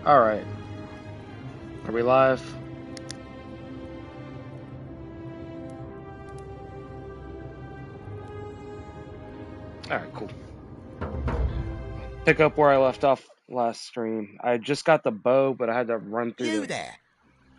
Alright. Are we live? Alright, cool. Pick up where I left off last stream. I just got the bow, but I had to run through You the... there?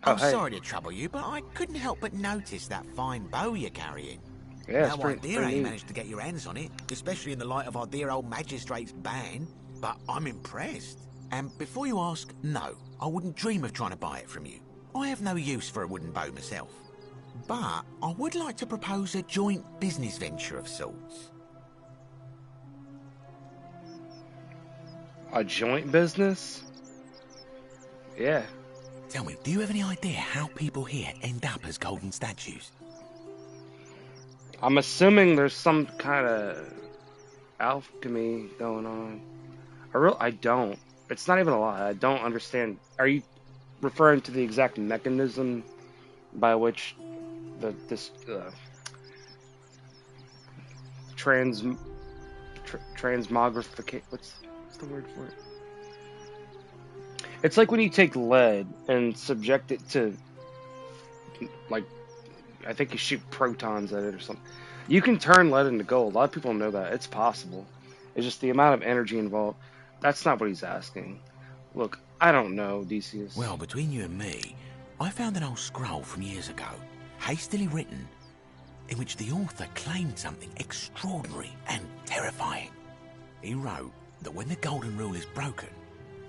Oh, I'm hey. sorry to trouble you, but I couldn't help but notice that fine bow you're carrying. Yeah, it's No idea how you neat. managed to get your hands on it, especially in the light of our dear old magistrate's ban, but I'm impressed. And before you ask, no, I wouldn't dream of trying to buy it from you. I have no use for a wooden bow myself. But I would like to propose a joint business venture of sorts. A joint business? Yeah. Tell me, do you have any idea how people here end up as golden statues? I'm assuming there's some kind of alchemy going on. I don't. It's not even a lie. I don't understand. Are you referring to the exact mechanism by which this transmogrification? What's the word for it? It's like when you take lead and subject it to, like, I think you shoot protons at it or something. You can turn lead into gold. A lot of people know that. It's possible. It's just the amount of energy involved. That's not what he's asking. Look, I don't know, Decius. Well, between you and me, I found an old scroll from years ago, hastily written, in which the author claimed something extraordinary and terrifying. He wrote that when the golden rule is broken,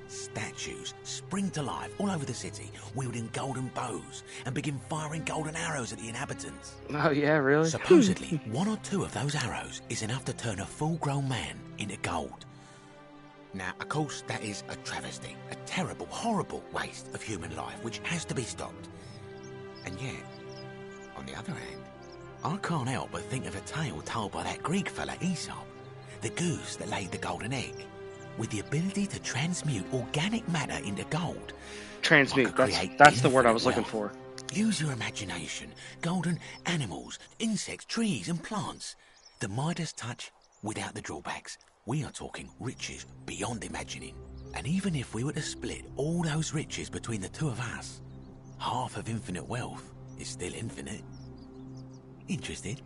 statues spring to life all over the city, wielding golden bows, and begin firing golden arrows at the inhabitants. Oh, yeah, really? Supposedly, one or two of those arrows is enough to turn a full-grown man into gold. Now, of course, that is a travesty, a terrible, horrible waste of human life, which has to be stopped. And yet, on the other hand, I can't help but think of a tale told by that Greek fella Aesop, the goose that laid the golden egg, with the ability to transmute organic matter into gold. Transmute, that's the word I was looking for. Use your imagination. Golden animals, insects, trees and plants. The Midas touch without the drawbacks. We are talking riches beyond imagining. And even if we were to split all those riches between the two of us, half of infinite wealth is still infinite. Interested?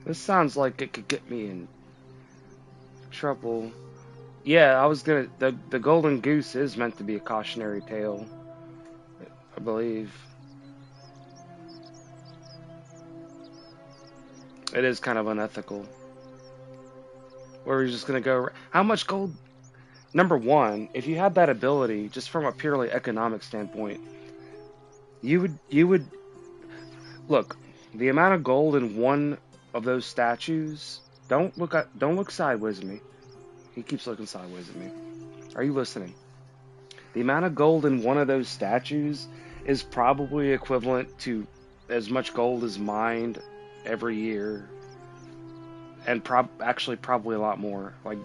This sounds like it could get me in trouble. Yeah, I was gonna... The golden goose is meant to be a cautionary tale, I believe. It is kind of unethical. Where we're just gonna go... How much gold... Number one, if you had that ability, just from a purely economic standpoint, you would... Look, the amount of gold in one of those statues... Don't look sideways at me. He keeps looking sideways at me. Are you listening? The amount of gold in one of those statues is probably equivalent to as much gold as mined every year. And actually probably a lot more. Like,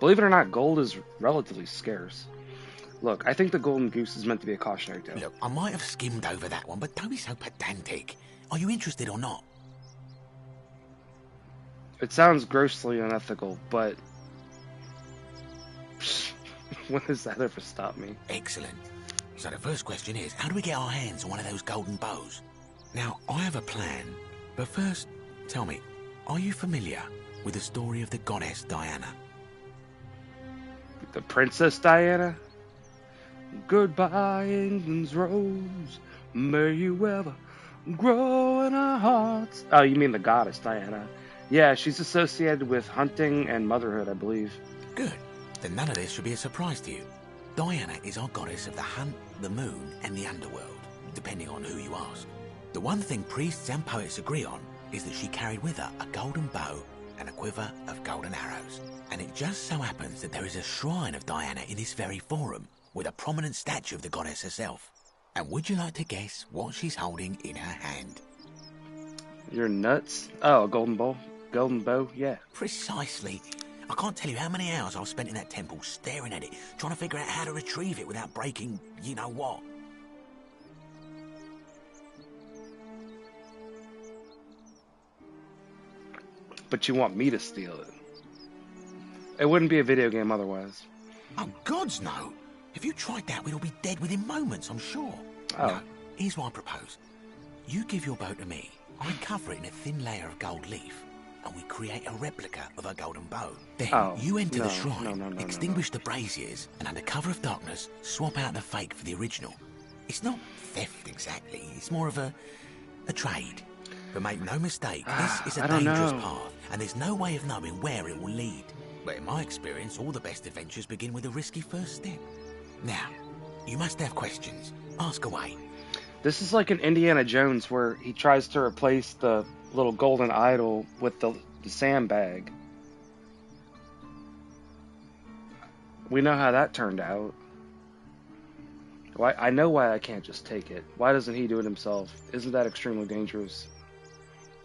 believe it or not, gold is relatively scarce. Look, I think the golden goose is meant to be a cautionary tale. Look, I might have skimmed over that one, but don't be so pedantic. Are you interested or not? It sounds grossly unethical, but when does that ever stop me? Excellent. So the first question is, how do we get our hands on one of those golden bows? Now, I have a plan, but first, tell me, are you familiar with the story of the goddess Diana? The Princess Diana? Goodbye, England's rose. May you ever grow in our hearts. Oh, you mean the goddess Diana. Yeah, she's associated with hunting and motherhood, I believe. Good. Then none of this should be a surprise to you. Diana is our goddess of the hunt, the moon, and the underworld, depending on who you ask. The one thing priests and poets agree on is that she carried with her a golden bow and a quiver of golden arrows. And it just so happens that there is a shrine of Diana in this very forum, with a prominent statue of the goddess herself. And would you like to guess what she's holding in her hand? You're nuts? Oh, a golden bow? Golden bow? Yeah. Precisely. I can't tell you how many hours I've spent in that temple staring at it, trying to figure out how to retrieve it without breaking you-know-what. But you want me to steal it. It wouldn't be a video game otherwise. Oh, gods no. If you tried that, we'd all be dead within moments, I'm sure. Oh. No, here's what I propose. You give your bow to me, I cover it in a thin layer of gold leaf, and we create a replica of a golden bow. Then you enter the shrine, extinguish the braziers, and under cover of darkness, swap out the fake for the original. It's not theft exactly, it's more of a trade. But make no mistake, this is a dangerous path, and there's no way of knowing where it will lead. But in my experience, all the best adventures begin with a risky first step. Now, you must have questions. Ask away. This is like an Indiana Jones where he tries to replace the little golden idol with the sandbag. We know how that turned out. Why? I know why I can't just take it. Why doesn't he do it himself? Isn't that extremely dangerous?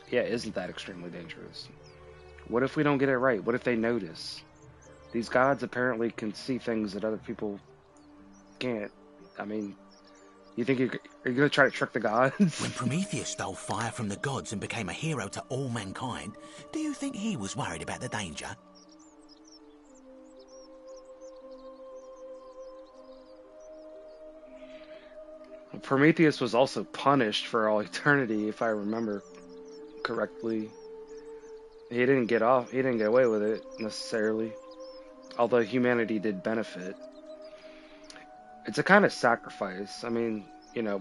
Yeah, isn't that extremely dangerous? What if we don't get it right? What if they notice? These gods apparently can see things that other people can't. I mean, you think are you going to try to trick the gods? When Prometheus stole fire from the gods and became a hero to all mankind, do you think he was worried about the danger? Prometheus was also punished for all eternity, if I remember correctly. He didn't get away with it necessarily, although humanity did benefit. It's a kind of sacrifice. I mean, you know,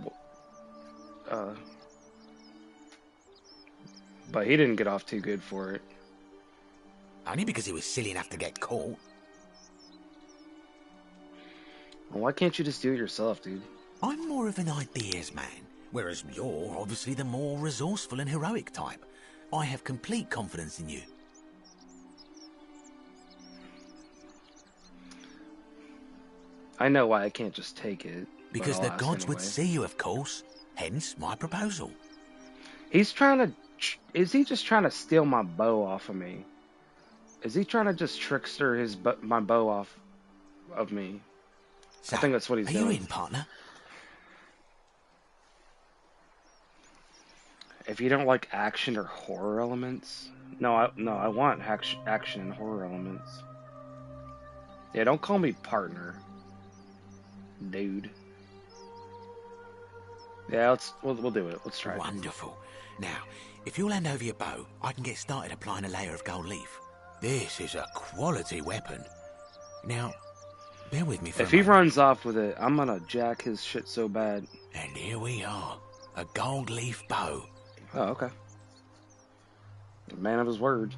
but he didn't get off too good for it. Only because he was silly enough to get caught. Well, why can't you just do it yourself, dude? I'm more of an ideas man, whereas you're obviously the more resourceful and heroic type. I have complete confidence in you. I know why I can't just take it. Because the gods would see you, of course. Hence my proposal. He's trying to... Is he just trying to steal my bow off of me? Is he trying to just trickster my bow off of me? So, I think that's what he's doing. Are you in, partner? If you don't like action or horror elements... No, I want action and horror elements. Yeah, don't call me partner. Dude. Yeah, we'll do it. Let's try it. Wonderful. Now, if you'll hand over your bow, I can get started applying a layer of gold leaf. This is a quality weapon. Now, bear with me for a moment. If he runs off with it, I'm gonna jack his shit so bad. And here we are. A gold leaf bow. Oh, okay. The man of his word.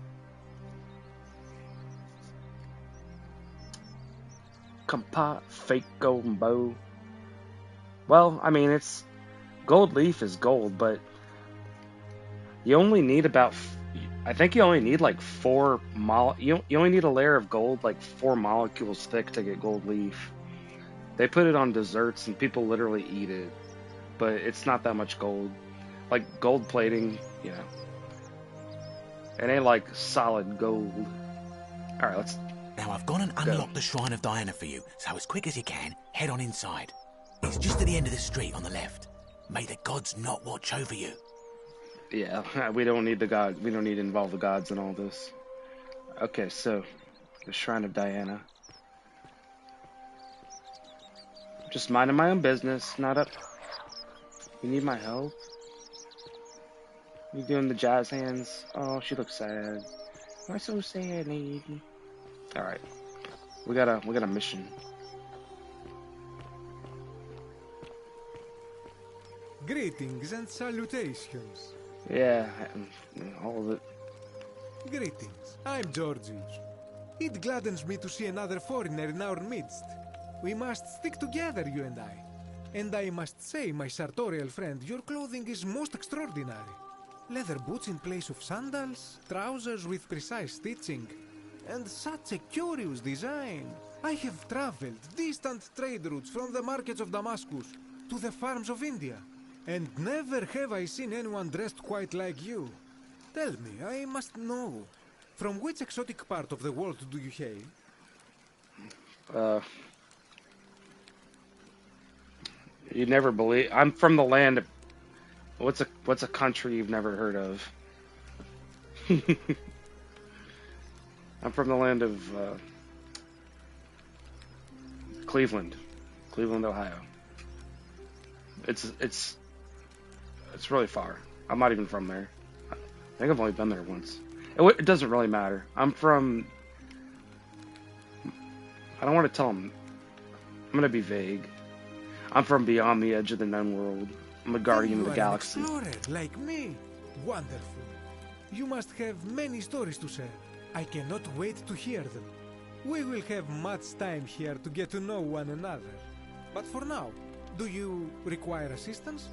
Compa fake golden bow. Well, I mean, it's gold leaf is gold, but you only need about. I think you only need like you only need a layer of gold like 4 molecules thick to get gold leaf. They put it on desserts and people literally eat it, but it's not that much gold. Like gold plating, you know. It ain't like solid gold. All right, let's. Now I've gone and unlocked the Shrine of Diana for you, so as quick as you can, head on inside. It's just at the end of the street on the left. May the gods not watch over you. Yeah, we don't need the gods. We don't need to involve the gods in all this. Okay, so the Shrine of Diana. Just minding my own business, not up. You need my help? You doing the jazz hands? Oh, she looks sad. Why so sad, lady? All right, we got a mission. Greetings and salutations. Yeah, all of it. Greetings. I'm Georgius. It gladdens me to see another foreigner in our midst. We must stick together, you and I. And I must say, my sartorial friend, your clothing is most extraordinary. Leather boots in place of sandals, trousers with precise stitching, and such a curious design. I have traveled distant trade routes from the markets of Damascus to the farms of India, and never have I seen anyone dressed quite like you. Tell me, I must know, from which exotic part of the world do you hail? You'd never believe. I'm from the land of. What's a country you've never heard of? I'm from the land of Cleveland. Cleveland, Ohio. It's really far. I'm not even from there. I think I've only been there once. It doesn't really matter. I'm from. I don't want to tell them. I'm gonna be vague. I'm from beyond the edge of the known world. I'm a guardian of the galaxy. You are an explorer, like me. Wonderful. You must have many stories to share. I cannot wait to hear them. We will have much time here to get to know one another. But for now, do you require assistance?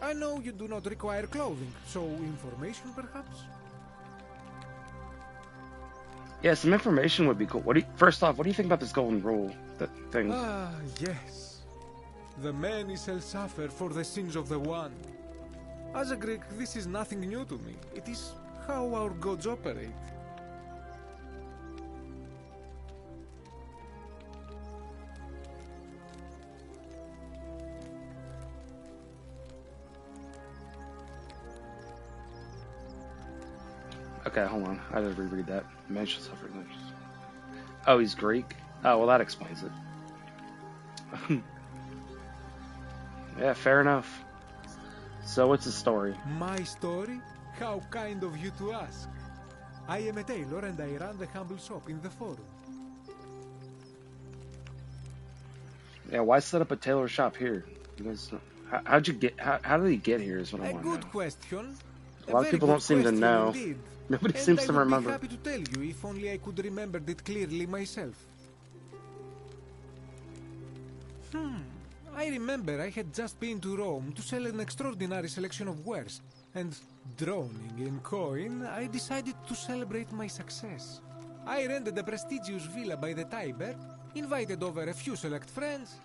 I know you do not require clothing, so information perhaps? Yeah, some information would be cool. First off, what do you think about this golden rule thing? Ah, yes. The many shall suffer for the sins of the one. As a Greek, this is nothing new to me. It is how our gods operate. Okay, hold on. I gotta reread that. Man shall suffer. Oh, he's Greek? Oh, well, that explains it. Yeah, fair enough. So, what's the story? My story? How kind of you to ask. I am a tailor and I run the humble shop in the forum. Yeah, why set up a tailor shop here? Because, how'd you get? How did he get here? Is what I want to know. A good question. A lot of people don't seem to know. Indeed. Nobody seems to remember. I would be happy to tell you if only I could remember it clearly myself. I remember I had just been to Rome to sell an extraordinary selection of wares, and drowning in coin, I decided to celebrate my success. I rented a prestigious villa by the Tiber, invited over a few select friends,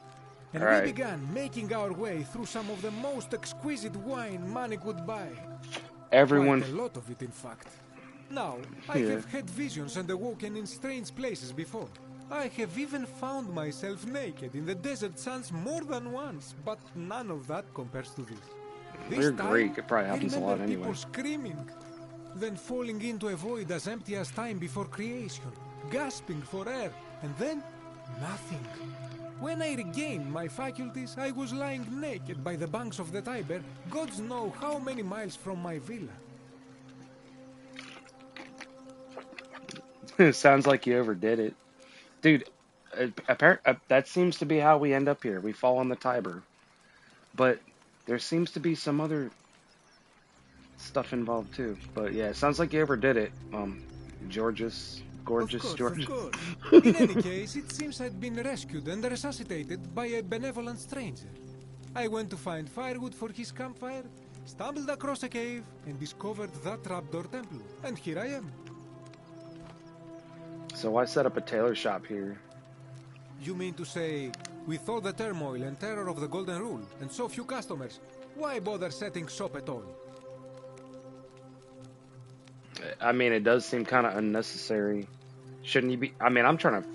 and we began making our way through some of the most exquisite wine money could buy. Everyone. Quite a lot of it, in fact. Now, I have had visions and awoken in strange places before. I have even found myself naked in the desert sands more than once, but none of that compares to this. You're Greek. It probably happens a lot anyway. People screaming, then falling into a void as empty as time before creation, gasping for air, and then nothing. When I regained my faculties, I was lying naked by the banks of the Tiber, gods know how many miles from my villa. Sounds like you overdid it. Dude, that seems to be how we end up here. We fall on the Tiber. But there seems to be some other stuff involved too. But yeah, it sounds like you overdid it. Gorgeous George. Of course. In any case, it seems I'd been rescued and resuscitated by a benevolent stranger. I went to find firewood for his campfire, stumbled across a cave, and discovered that trapdoor temple. And here I am. So why set up a tailor shop here? You mean to say, with all the turmoil and terror of the Golden Rule, and so few customers, why bother setting shop at all? I mean, it does seem kind of unnecessary. Shouldn't you be? I mean, I'm trying to,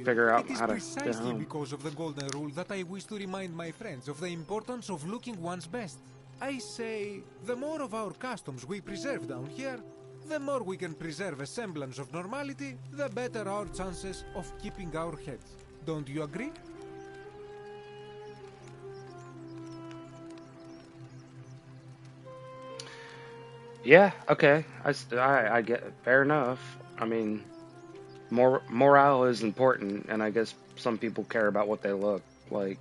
figure out how to get home. It is precisely because of the Golden Rule that I wish to remind my friends of the importance of looking one's best. I say, the more of our customs we preserve down here, the more we can preserve a semblance of normality, the better our chances of keeping our heads. Don't you agree? Yeah, okay. I get it. Fair enough. I mean, morale is important, and I guess some people care about what they look like.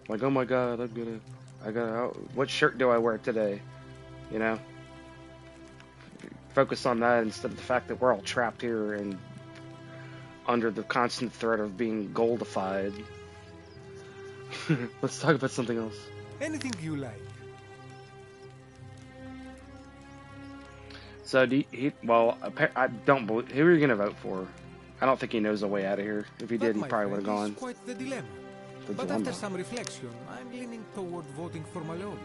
Like, oh my god, what shirt do I wear today? You know? Focus on that instead of the fact that we're all trapped here and under the constant threat of being goldified. Let's talk about something else. Anything you like. So, I don't believe. Who are you going to vote for? I don't think he knows the way out of here. If he did, he probably would have gone. That's quite the dilemma. But after some reflection, I'm leaning toward voting for Malleolus.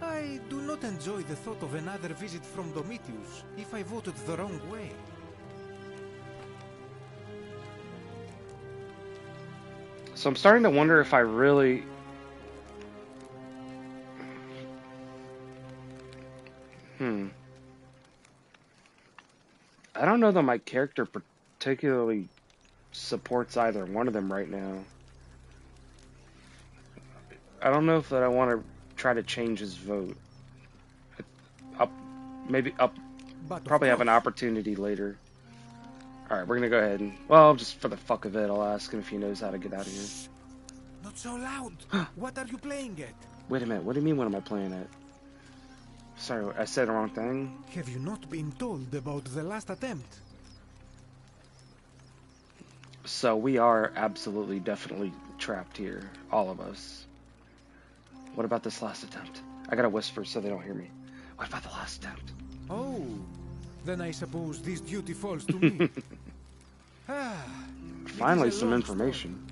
I do not enjoy the thought of another visit from Domitius if I voted the wrong way. So I'm starting to wonder if I really... I don't know that my character particularly supports either one of them right now. I don't know if that I want to try to change his vote. Maybe probably have an opportunity later. Alright, we're gonna go ahead and, well, just for the fuck of it, I'll ask him if he knows how to get out of here. Not so loud. What are you playing at? Wait a minute, what do you mean what am I playing at? Sorry, I said the wrong thing? Have you not been told about the last attempt? So we are absolutely, definitely trapped here, all of us. What about this last attempt? I gotta whisper so they don't hear me. What about the last attempt? Oh, then I suppose this duty falls to me. Finally, some information.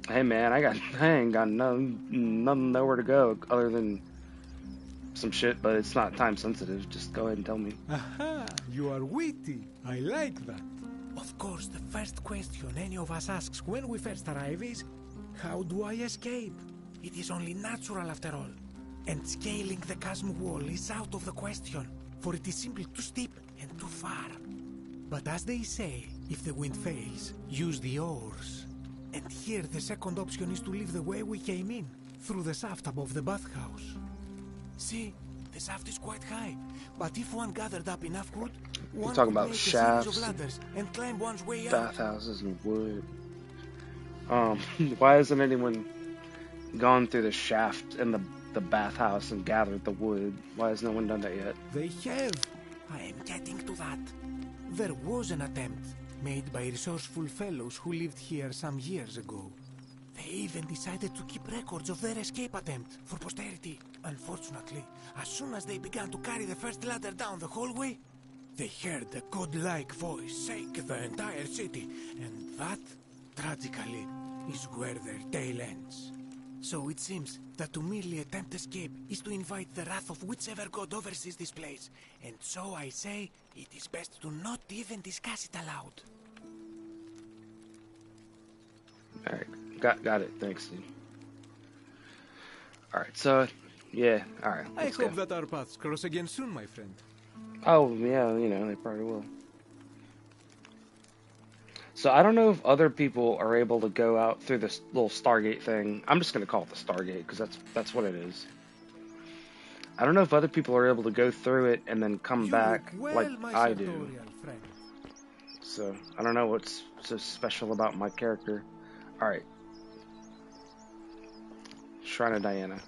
Hey man, I ain't got nothing nowhere to go other than some shit, but it's not time sensitive. Just go ahead and tell me. Aha, you are witty. I like that. Of course, the first question any of us asks when we first arrive is, how do I escape? It is only natural after all. And scaling the chasm wall is out of the question, for it is simply too steep and too far. But as they say, if the wind fails, use the oars. And here the second option is to leave the way we came in, through the shaft above the bathhouse. See, the shaft is quite high, but if one gathered up enough wood, one talking could about make shafts, a series of ladders and climb one's way out. Bathhouses and wood. Why hasn't anyone gone through the shaft and the bathhouse and gathered the wood? Why has no one done that yet? They have. I am getting to that. There was an attempt made by resourceful fellows who lived here some years ago. They even decided to keep records of their escape attempt for posterity. Unfortunately, as soon as they began to carry the first ladder down the hallway, they heard a godlike voice shake the entire city, and that, tragically, is where their tale ends. So it seems that to merely attempt escape is to invite the wrath of whichever god oversees this place, and so I say it is best to not even discuss it aloud. Alright, got it. Thanks, dude. Alright, so, yeah, alright. I hope that our paths cross again soon, my friend. Oh, yeah, you know, they probably will. So I don't know if other people are able to go out through this little Stargate thing. I'm just going to call it the Stargate because that's what it is. I don't know if other people are able to go through it and then come back like I do. So I don't know what's so special about my character. Alright. Shrine of Diana.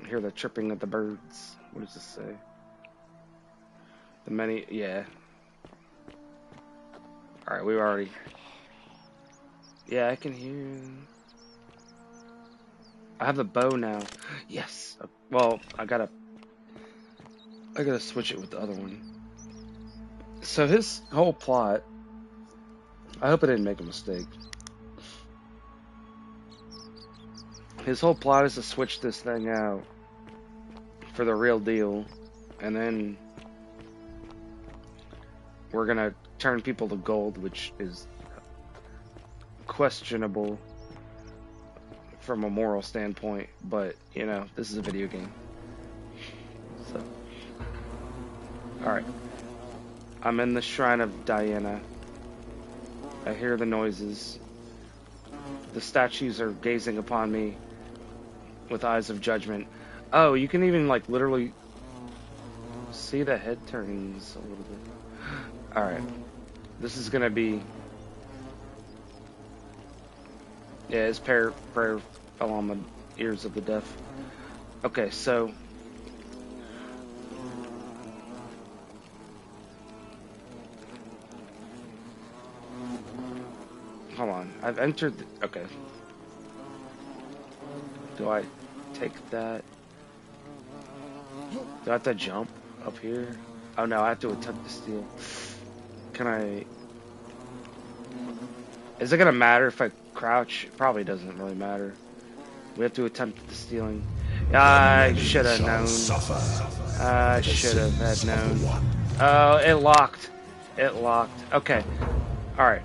I hear the chirping of the birds. What does this say? The many, yeah. Alright, we already... Yeah, I can hear... I have the bow now. Yes! Well, I gotta switch it with the other one. So his whole plot... I hope I didn't make a mistake. His whole plot is to switch this thing out for the real deal. And then... we're gonna turn people to gold, which is questionable from a moral standpoint, but you know, this is a video game. So, alright. I'm in the Shrine of Diana. I hear the noises. The statues are gazing upon me with eyes of judgment. Oh, you can even like literally see the head turns a little bit. Alright. This is gonna be... Yeah, his prayer fell on the ears of the deaf. Okay, so... Hold on. I've entered... Okay. Do I take that? Do I have to jump up here? Oh no, I have to attempt to steal. Can I... Is it gonna matter if I crouch? It probably doesn't really matter. We have to attempt the stealing. I should have known. I should have had known. Oh, it locked. It locked. Okay. Alright.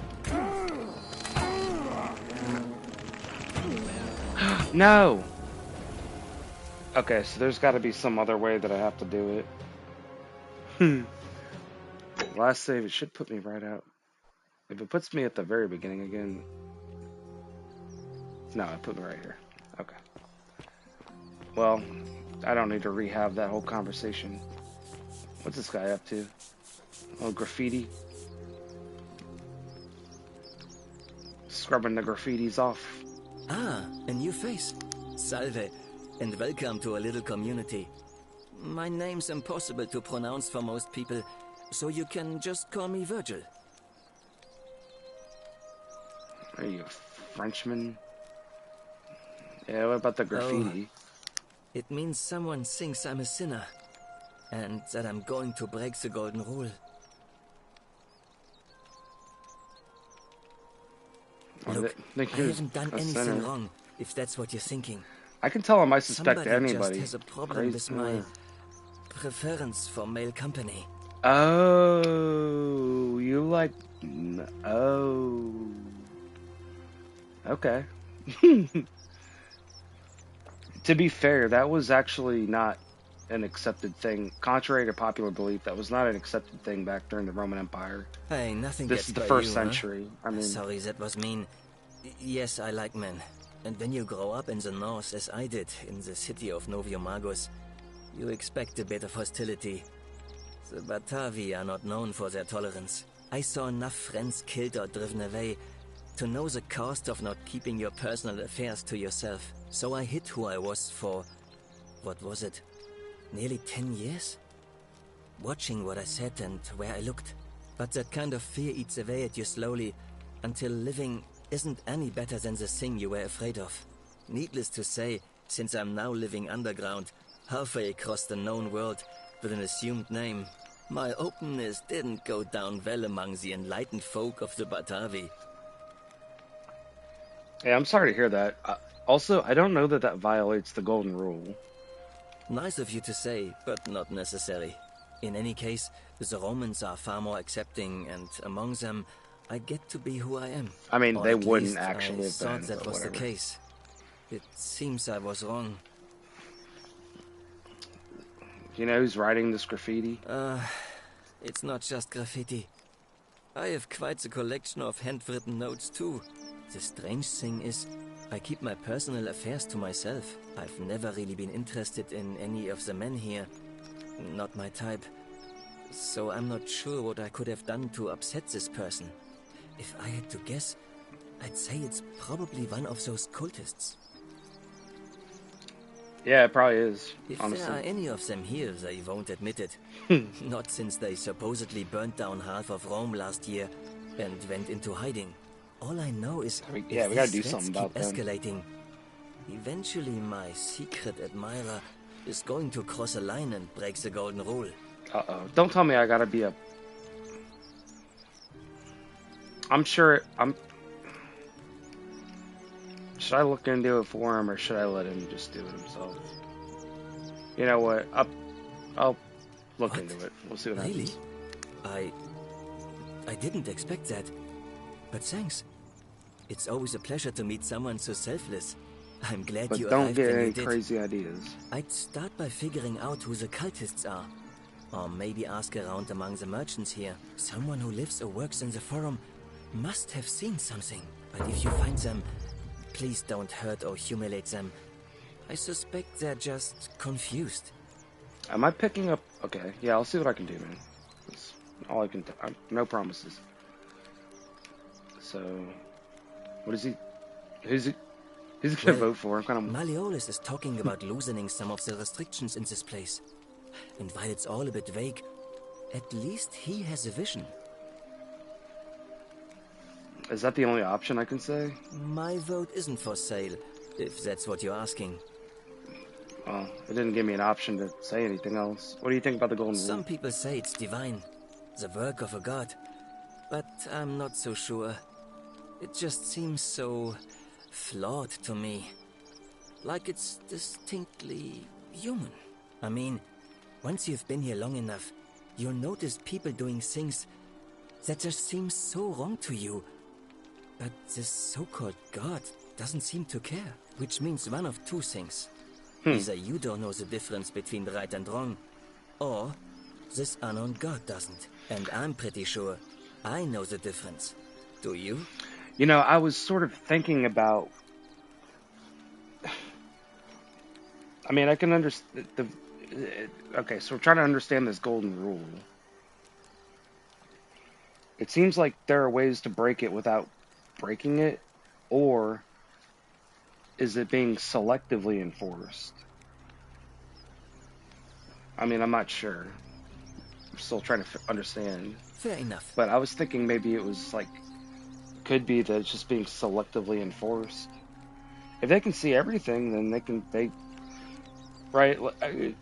No! Okay, so there's gotta be some other way that I have to do it. Last save, it should put me right out. If it puts me at the very beginning again... No, it put me right here. Okay. Well, I don't need to rehab that whole conversation. What's this guy up to? Oh, graffiti. Scrubbing the graffitis off. Ah, a new face. Salve, and welcome to a little community. My name's impossible to pronounce for most people, so you can just call me Virgil. Are you a Frenchman? Yeah, what about the graffiti? Oh, it means someone thinks I'm a sinner, and that I'm going to break the golden rule. Look, I haven't done anything wrong, if that's what you're thinking. I can tell him I suspect Somebody anybody. just has a problem with my preference for male company. Oh, you like... Oh. Okay. To be fair, that was actually not an accepted thing. Contrary to popular belief, that was not an accepted thing back during the Roman Empire. Hey, nothing This gets is the by first you, century. Huh? I mean... Sorry, that was mean. Yes, I like men. And when you grow up in the north, as I did, in the city of Noviomagus, you expect a bit of hostility. The Batavi are not known for their tolerance. I saw enough friends killed or driven away to know the cost of not keeping your personal affairs to yourself. So I hid who I was for, what was it, nearly 10 years? Watching what I said and where I looked. But that kind of fear eats away at you slowly, until living isn't any better than the thing you were afraid of. Needless to say, since I'm now living underground, halfway across the known world, with an assumed name, my openness didn't go down well among the enlightened folk of the Batavi. Hey, I'm sorry to hear that. Also, I don't know that that violates the golden rule. Nice of you to say, but not necessary. In any case, the Romans are far more accepting, and among them, I get to be who I am. I mean, Or they at wouldn't least actually I have thought been, that but was the whatever. case. It seems I was wrong. You know who's writing this graffiti? It's not just graffiti. I have quite a collection of handwritten notes too. The strange thing is, I keep my personal affairs to myself. I've never really been interested in any of the men here. Not my type. So I'm not sure what I could have done to upset this person. If I had to guess, I'd say it's probably one of those cultists. Yeah, it probably is, If honestly. there are any of them here, they won't admit it. Not since they supposedly burnt down half of Rome last year and went into hiding. All I know is we if gotta these do something threats about keep them. escalating, eventually my secret admirer is going to cross a line and break the golden rule. Uh-oh. Don't tell me I gotta be a... I'm sure... Should I look into it for him, or should I let him just do it himself? You know what? I'll look What? into it. We'll see what Really? happens. I didn't expect that. But thanks. It's always a pleasure to meet someone so selfless. I'm glad But you don't arrived get when any you did. crazy ideas. I'd start by figuring out who the cultists are. Or maybe ask around among the merchants here. Someone who lives or works in the forum must have seen something. But if you find them, please don't hurt or humiliate them. I suspect they're just confused. Am I picking up... Okay, yeah, I'll see what I can do, man. That's all I can do. No promises. So... What is he... Who's he gonna Well, vote for? I'm kind of... Malleolus is talking about loosening some of the restrictions in this place. And while it's all a bit vague, at least he has a vision. Is that the only option I can say? My vote isn't for sale, if that's what you're asking. Well, it didn't give me an option to say anything else. What do you think about the golden Some rule? people say it's divine, the work of a god. But I'm not so sure. It just seems so flawed to me. Like it's distinctly human. I mean, once you've been here long enough, you'll notice people doing things that just seem so wrong to you. But this so-called god doesn't seem to care. Which means one of two things. Either you don't know the difference between right and wrong, or This unknown god doesn't. And I'm pretty sure I know the difference. Do you? You know, I was sort of thinking about. I mean, I can understand the. Okay, so we're trying to understand this golden rule. It seems like there are ways to break it without breaking it, or is it being selectively enforced? I mean, I'm not sure. I'm still trying to understand. Fair enough. But I was thinking maybe it was like, could be that it's just being selectively enforced. If they can see everything, then they right?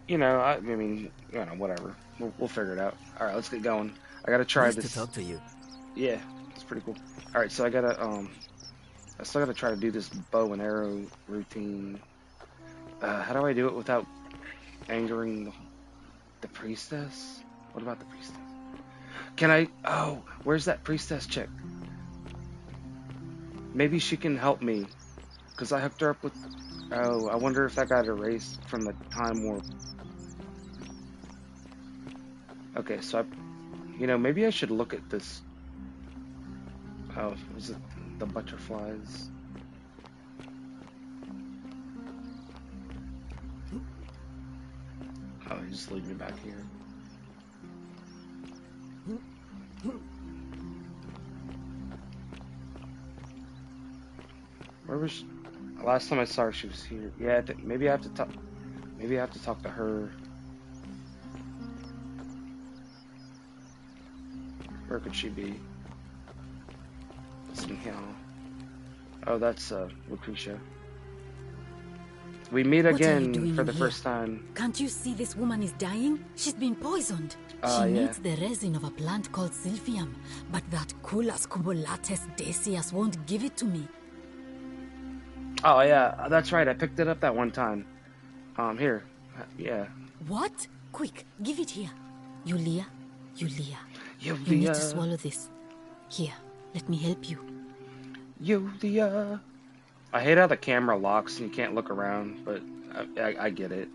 You know, I mean, you know, whatever. We'll figure it out. All right, let's get going. I gotta try Nice this. to talk to you. Yeah, it's pretty cool. All right, so I still gotta try to do this bow and arrow routine. How do I do it without angering the priestess? What about the priestess? Can I? Oh, where's that priestess chick? Maybe she can help me, because I hooked her up with. Oh, I wonder if that got erased from the time warp. Okay, so you know, maybe I should look at this. Oh, was it the butterflies? Oh, you just leave me back here. Where was she? Last time I saw her, she was here. Yeah, maybe I have to talk. Maybe I have to talk to her. Where could she be? It's in here. Oh, that's Lucretia. We meet again for the first time. Can't you see this woman is dying? She's been poisoned. She Yeah. needs the resin of a plant called Silphium, but that Culus cumulatus decius won't give it to me. Oh yeah, that's right. I picked it up that one time. Here. Yeah. What? Quick, give it here. Yulia. You need Yulia. to swallow this. Here, let me help you. Yulia. I hate how the camera locks and you can't look around, but I get it.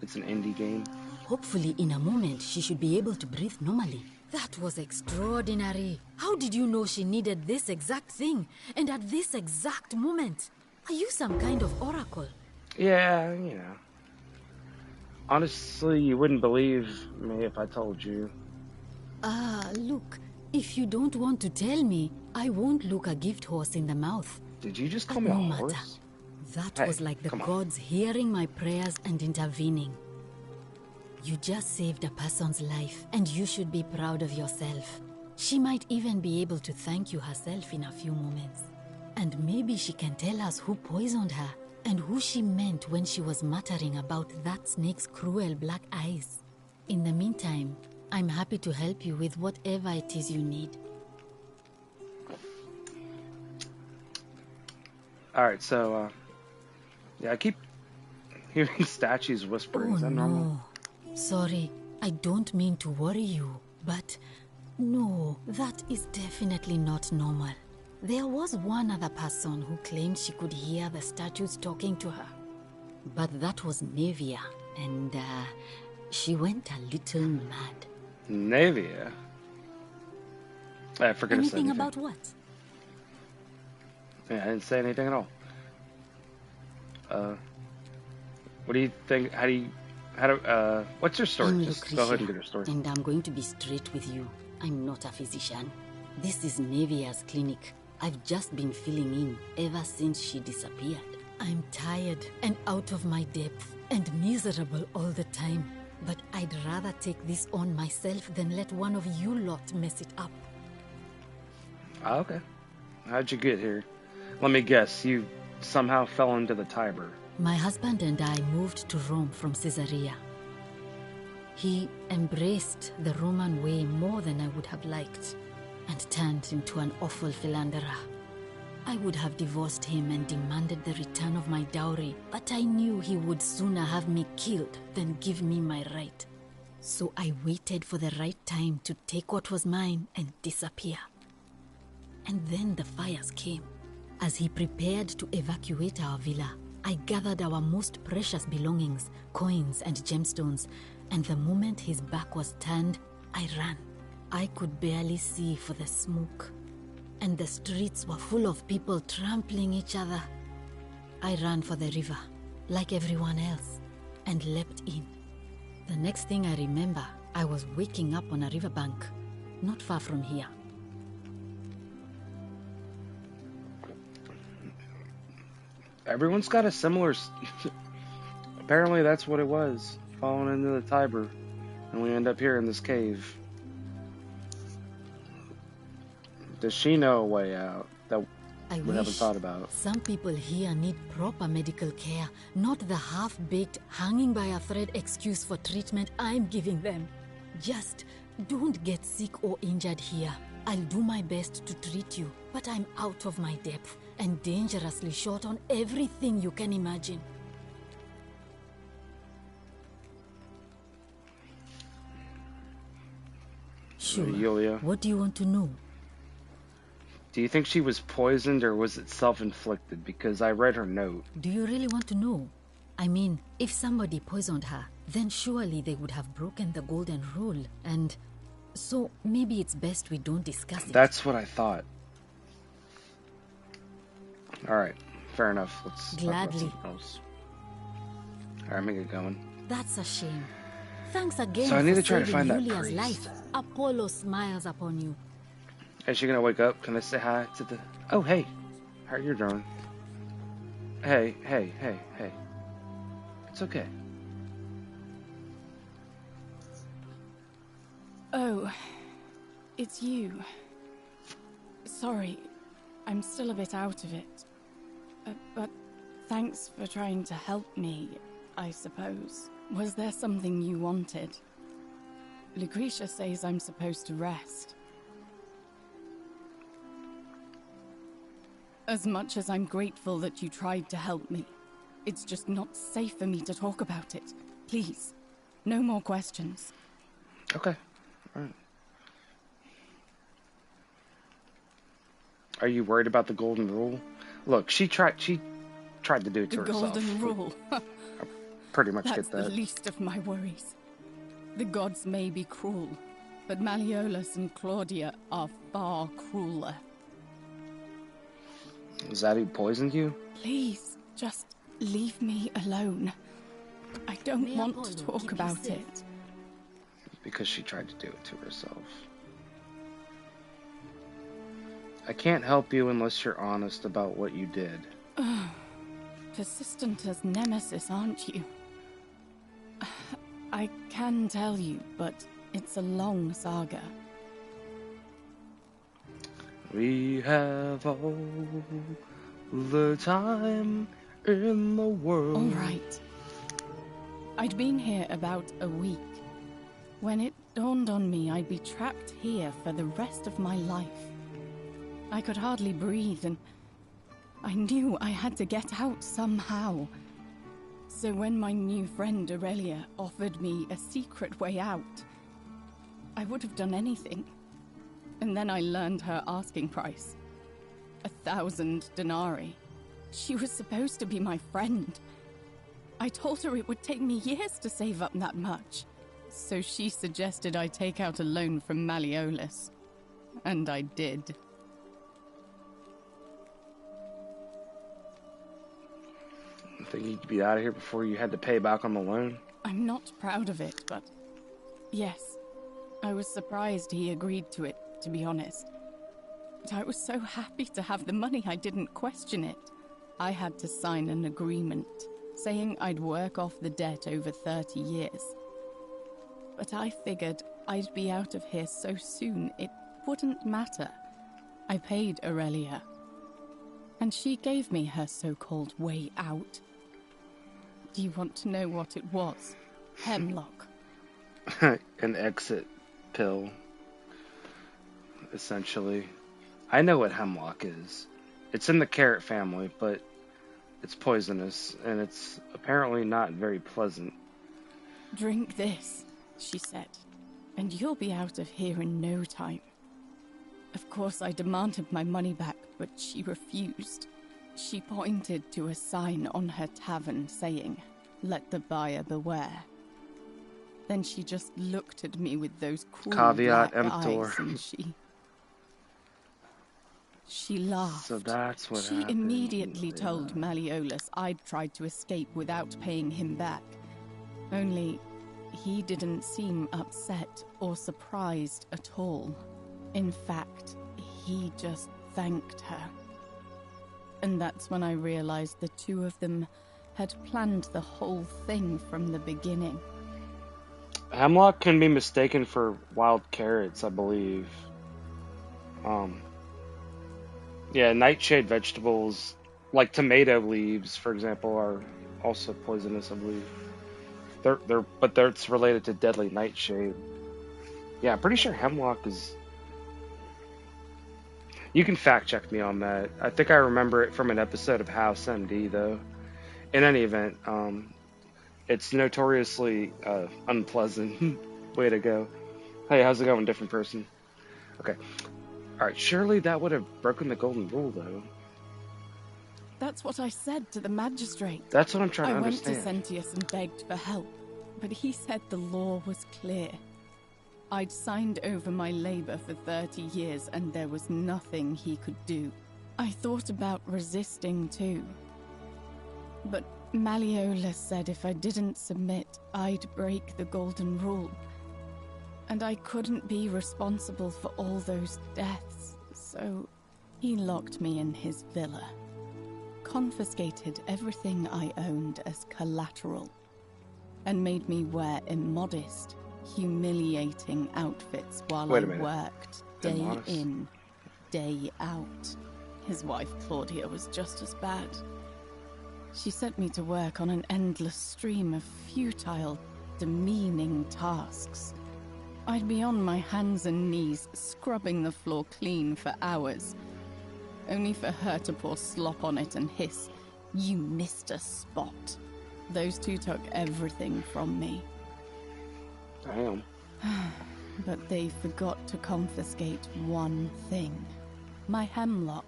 It's an indie game. Hopefully, in a moment, she should be able to breathe normally. That was extraordinary. How did you know she needed this exact thing, and at this exact moment? Are you some kind of oracle? Yeah, you know. Honestly, you wouldn't believe me if I told you. Look, if you don't want to tell me, I won't look a gift horse in the mouth. Did you just But call me a no matter. horse? That Hey, was like the come on. gods hearing my prayers and intervening. You just saved a person's life, and you should be proud of yourself. She might even be able to thank you herself in a few moments. And maybe she can tell us who poisoned her, and who she meant when she was muttering about that snake's cruel black eyes. In the meantime, I'm happy to help you with whatever it is you need. Alright, so, yeah, I keep hearing statues whispering. Is that normal? No. Sorry, I don't mean to worry you, but no, that is definitely not normal. There was one other person who claimed she could hear the statues talking to her. But that was Nevia, and she went a little mad. Navia? I forgot to say Anything anything. about what? Yeah, I didn't say anything at all. What do you think? What's your story? I'm Just Lucretia, go ahead and get your story. and I'm going to be straight with you. I'm not a physician. This is Nevia's clinic. I've just been filling in ever since she disappeared. I'm tired and out of my depth and miserable all the time. But I'd rather take this on myself than let one of you lot mess it up. Oh, okay. How'd you get here? Let me guess, you somehow fell into the Tiber. My husband and I moved to Rome from Caesarea. He embraced the Roman way more than I would have liked, and turned into an awful philanderer. I would have divorced him and demanded the return of my dowry, but I knew he would sooner have me killed than give me my right. So I waited for the right time to take what was mine and disappear. And then the fires came. As he prepared to evacuate our villa, I gathered our most precious belongings, coins and gemstones, and the moment his back was turned, I ran. I could barely see for the smoke, and the streets were full of people trampling each other. I ran for the river, like everyone else, and leapt in. The next thing I remember, I was waking up on a riverbank, not far from here. Everyone's got a similar... Apparently that's what it was. Falling into the Tiber. And we end up here in this cave. Does she know a way out that we haven't thought about? Some people here need proper medical care, not the half-baked, hanging by a thread excuse for treatment I'm giving them. Just don't get sick or injured here. I'll do my best to treat you, but I'm out of my depth and dangerously short on everything you can imagine. Sure. Yulia, What do you want to know? do you think she was poisoned or was it self-inflicted? Because I read her note. Do you really want to know? I mean, if somebody poisoned her, then surely they would have broken the golden rule, and so maybe it's best we don't discuss it. That's what I thought. Alright, fair enough. Let's talk about Gladly. something else. Alright, make it going. That's a shame. Thanks again So I need for to try to saving find that Yulia's priest. life. Apollo smiles upon you. Is she gonna wake up? Can I say hi to the... Oh, hey. How are you doing? Hey. It's okay. Oh, it's you. Sorry, I'm still a bit out of it. But thanks for trying to help me, I suppose. Was there something you wanted? Lucretia says I'm supposed to rest. As much as I'm grateful that you tried to help me, it's just not safe for me to talk about it. Please, no more questions. Okay. Alright. Are you worried about the golden rule? Look, she tried to do it to The herself. golden rule. Pretty much That's get that. the least of my worries. The gods may be cruel, but Malleolus and Claudia are far crueler. Is that who poisoned you? Please, just leave me alone. I don't May want Apollo to talk keep you about safe. it. Because she tried to do it to herself. I can't help you unless you're honest about what you did. Persistent as Nemesis, aren't you? I can tell you, but it's a long saga. We have all the time in the world. All right. I'd been here about a week when it dawned on me I'd be trapped here for the rest of my life. I could hardly breathe, and I knew I had to get out somehow. So when my new friend Aurelia offered me a secret way out, I would have done anything. And then I learned her asking price. 1,000 denarii. She was supposed to be my friend. I told her it would take me years to save up that much. So she suggested I take out a loan from Malleolus. And I did. I think you'd be out of here before you had to pay back on the loan. I'm not proud of it, but yes, I was surprised he agreed to it, to be honest. But I was so happy to have the money I didn't question it. I had to sign an agreement, saying I'd work off the debt over 30 years. But I figured I'd be out of here so soon it wouldn't matter. I paid Aurelia, and she gave me her so-called way out. Do you want to know what it was? Hemlock. An exit pill, essentially. I know what hemlock is. It's in the carrot family, but it's poisonous, and it's apparently not very pleasant. Drink this, she said, and you'll be out of here in no time. Of course, I demanded my money back, but she refused. She pointed to a sign on her tavern saying, "Let the buyer beware." Then she just looked at me with those cruel Caveat black emptor. eyes, and she laughed. So that's what She happened. immediately told Malleolus I'd tried to escape without paying him back. Only, he didn't seem upset or surprised at all. In fact, he just thanked her. And that's when I realized the two of them had planned the whole thing from the beginning. Hemlock can be mistaken for wild carrots, I believe. Yeah, nightshade vegetables, like tomato leaves, for example, are also poisonous, I believe. But it's related to deadly nightshade. Yeah, I'm pretty sure hemlock is. You can fact check me on that. I think I remember it from an episode of House MD, though. In any event, it's notoriously unpleasant. Way to go. Hey, how's it going, different person? Okay. Alright, surely that would have broken the golden rule, though. That's what I said to the magistrate. That's what I'm trying to I went understand. to Sentius and begged for help, but he said the law was clear. I'd signed over my labor for 30 years and there was nothing he could do. I thought about resisting too. But Malleolus said if I didn't submit, I'd break the golden rule. And I couldn't be responsible for all those deaths, so he locked me in his villa. Confiscated everything I owned as collateral, and made me wear immodest, humiliating outfits while I worked day in, day out. His wife Claudia was just as bad. She set me to work on an endless stream of futile, demeaning tasks. I'd be on my hands and knees, scrubbing the floor clean for hours, only for her to pour slop on it and hiss, "You missed a spot." Those two took everything from me. Damn. But they forgot to confiscate one thing. My hemlock.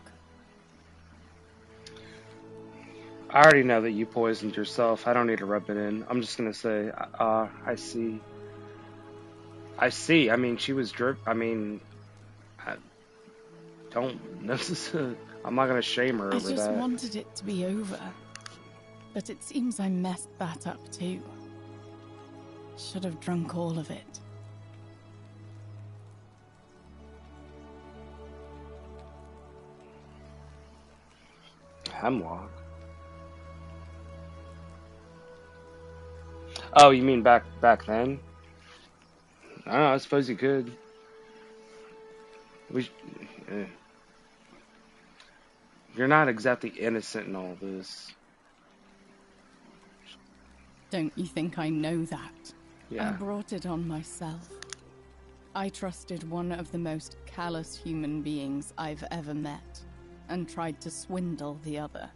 I already know that you poisoned yourself. I don't need to rub it in. I'm just gonna say, I see. I see. I mean, she was I don't necessarily. I'm not gonna shame her over that. I just wanted it to be over. But it seems I messed that up too. Should have drunk all of it. Hemlock? Oh, you mean back then? I don't know, I suppose you could. You're not exactly innocent in all this. Don't you think I know that? Yeah. I brought it on myself. I trusted one of the most callous human beings I've ever met, and tried to swindle the other.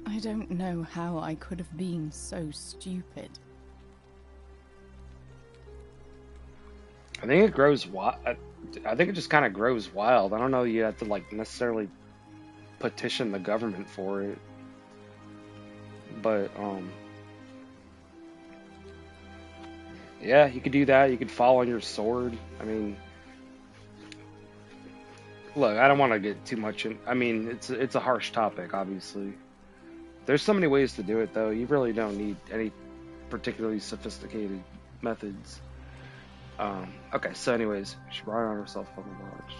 I don't know how I could have been so stupid. I think it grows wild. I think it just kind of grows wild. I don't know you have to like necessarily petition the government for it. But yeah, you could do that. You could fall on your sword. I mean, look, I don't want to get too much in. I mean, it's a harsh topic, obviously. There's so many ways to do it, though. You really don't need any particularly sophisticated methods. Okay, so anyways, she brought on herself on the watch.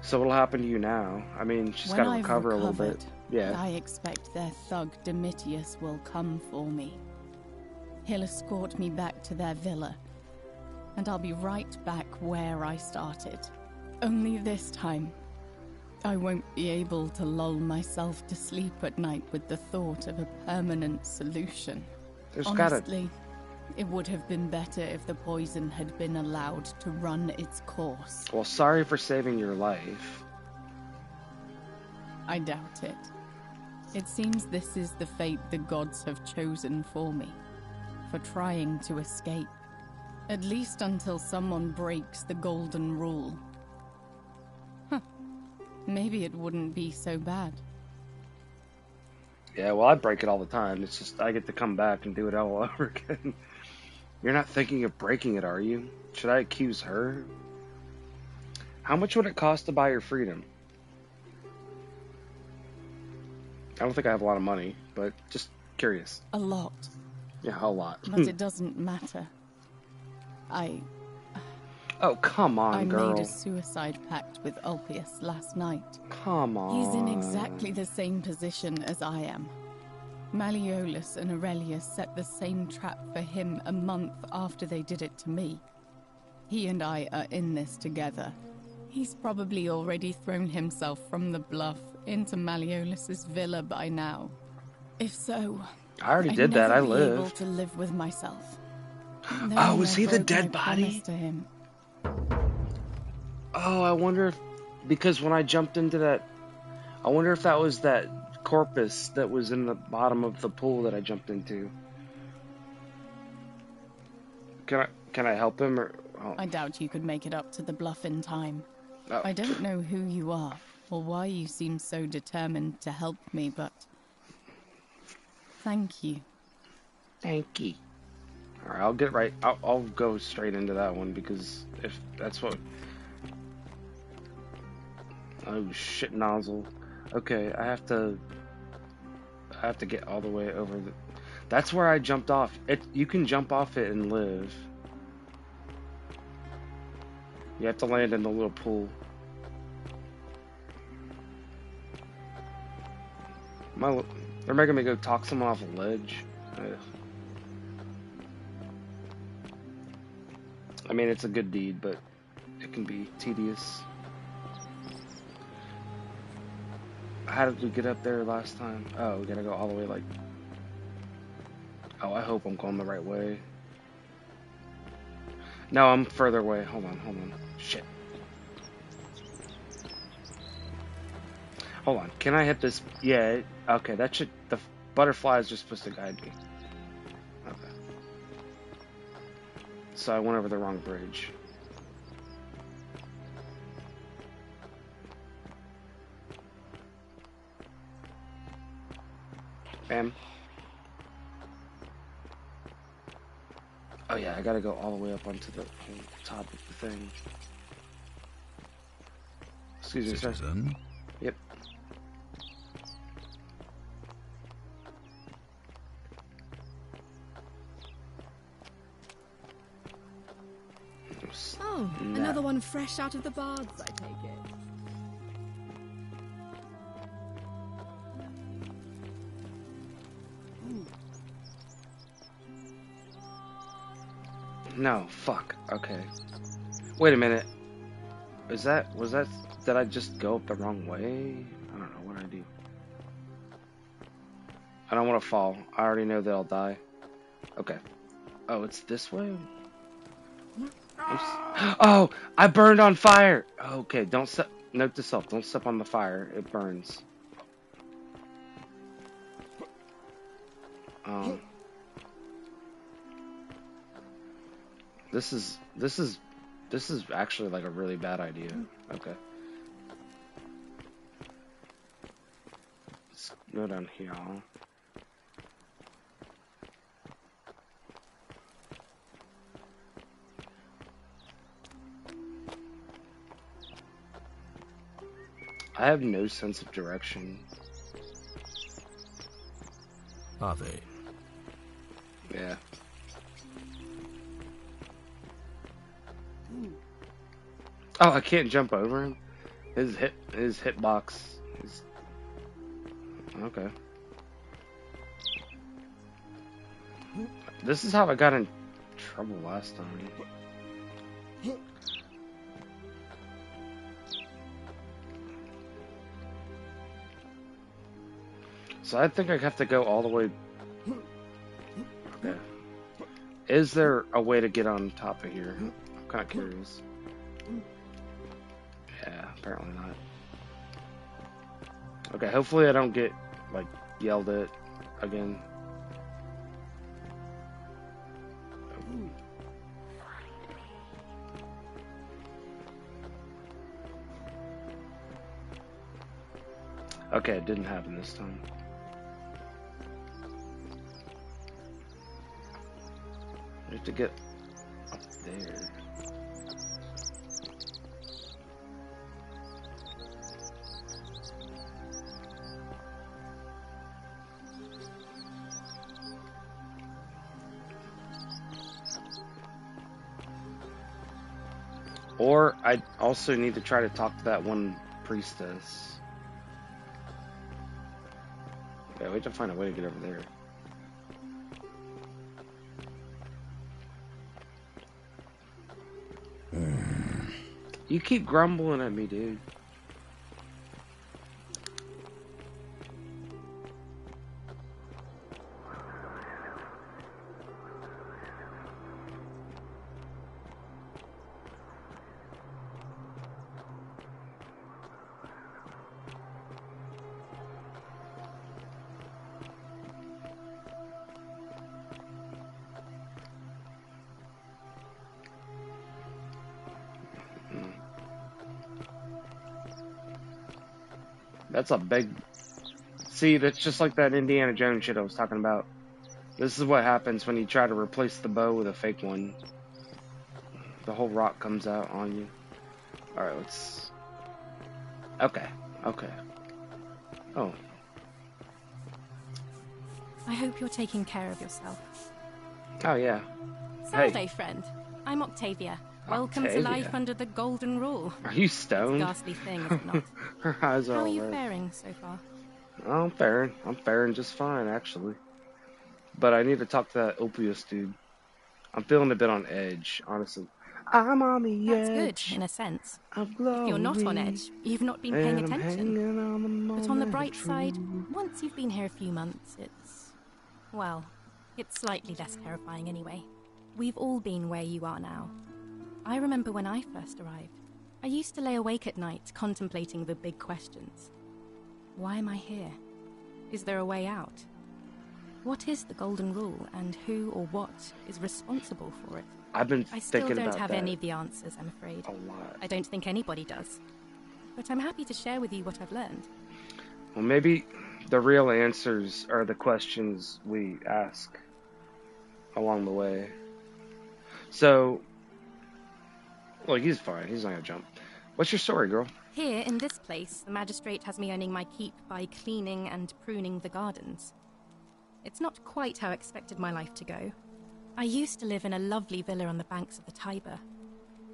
So what'll happen to you now? I mean, she's got to recover a little bit. Yeah. I expect their thug Domitius will come for me. He'll escort me back to their villa, and I'll be right back where I started. Only this time, I won't be able to lull myself to sleep at night with the thought of a permanent solution. Honestly, it would have been better if the poison had been allowed to run its course. Well, sorry for saving your life. I doubt it. It seems this is the fate the gods have chosen for me, for trying to escape. At least until someone breaks the golden rule. Maybe it wouldn't be so bad. Yeah, well, I break it all the time. It's just I get to come back and do it all over again. You're not thinking of breaking it, are you? Should I accuse her? How much would it cost to buy your freedom? I don't think I have a lot of money, but just curious. A lot. Yeah, a lot. But it doesn't matter. Oh, come on, I girl. made a suicide pact with Ulpius last night. Come on. He's in exactly the same position as I am. Malleolus and Aurelius set the same trap for him a month after they did it to me. He and I are in this together. He's probably already thrown himself from the bluff into Malleolus's villa by now. If so, I already did that. I I'd never be able lived. to live with myself. Oh, was I he the broke dead my body? promise to him. Oh, I wonder if, because when I jumped into that, I wonder if that was that corpus that was in the bottom of the pool that I jumped into. Can I help him or? Oh. I doubt you could make it up to the bluff in time. Oh. I don't know who you are or why you seem so determined to help me, but thank you. Thank you. All right, I'll get right. I'll go straight into that one because if that's what. Oh shit, nozzle. Okay, I have to get all the way over the. That's where I jumped off. You can jump off it and live. You have to land in the little pool. They're making me go talk someone off a ledge. I mean, it's a good deed, but it can be tedious. How did we get up there last time? Oh, we gotta go all the way, like... Oh, I hope I'm going the right way. No, I'm further away. Hold on. Shit. Hold on. Can I hit this? Yeah, okay, that should... The butterflies are supposed to guide me. Okay. So I went over the wrong bridge. Bam. Oh yeah, I gotta go all the way up onto the top of the thing. Excuse me, sir. Citizen? Yep. Oh, another one fresh out of the baths, I take it. No, fuck. Okay. Wait a minute. Was that, did I just go up the wrong way? I don't know what I do. I don't want to fall. I already know that I'll die. Okay. Oh, it's this way? Oh, I burned on fire! Okay, don't step, note to self, don't step on the fire. It burns. This is actually like a really bad idea. Okay. Let's go down here. I have no sense of direction. Are they? Yeah. Oh, I can't jump over him. His hitbox is okay. This is how I got in trouble last time. So I think I have to go all the way. Okay. Is there a way to get on top of here? I'm kind of curious. Yeah, apparently not. Okay, hopefully I don't get, like, yelled at again. Okay, it didn't happen this time. We have to get up there. Or I also need to try to talk to that one priestess. Yeah, we have to find a way to get over there. You keep grumbling at me, dude. That's a big... See, that's just like that Indiana Jones shit I was talking about. This is what happens when you try to replace the bow with a fake one. The whole rock comes out on you. Alright, let's... Okay, okay. Oh. I hope you're taking care of yourself. Oh, yeah. Salve, Hey. friend. I'm Octavia. Welcome Octavia. to life under the Golden Rule. Are you It's a stoned? ghastly thing, is it not? Her eyes are How are all you red. faring so far? I'm faring. I'm faring just fine, actually. But I need to talk to that Opius dude. I'm feeling a bit on edge, honestly. I'm on the That's edge. good, in a sense. Of If you're not on glory, edge, you've not been paying and I'm attention. hanging on the But on the moment bright of side, truth. once you've been here a few months, it's... well, it's slightly less terrifying anyway. We've all been where you are now. I remember when I first arrived. I used to lay awake at night contemplating the big questions. Why am I here? Is there a way out? What is the Golden Rule, and who or what is responsible for it? I've been I still thinking don't about have that any of the answers, I'm afraid. a lot. I don't think anybody does. But I'm happy to share with you what I've learned. Well, maybe the real answers are the questions we ask along the way. So, look, he's fine. He's not gonna jump. What's your story, girl? Here, in this place, the magistrate has me earning my keep by cleaning and pruning the gardens. It's not quite how I expected my life to go. I used to live in a lovely villa on the banks of the Tiber.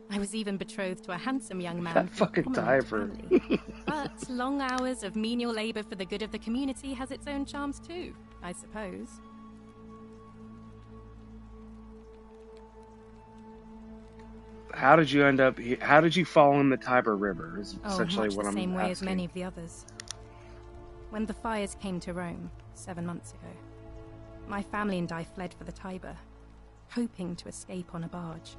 I was even betrothed to a handsome young man That from a fucking prominent Tiber. family. But long hours of menial labor for the good of the community has its own charms too, I suppose. How did you end up here? How did you fall in the Tiber River? Is Oh, essentially much what the I'm same way as asking. many of the others. When the fires came to Rome 7 months ago, my family and I fled for the Tiber, hoping to escape on a barge.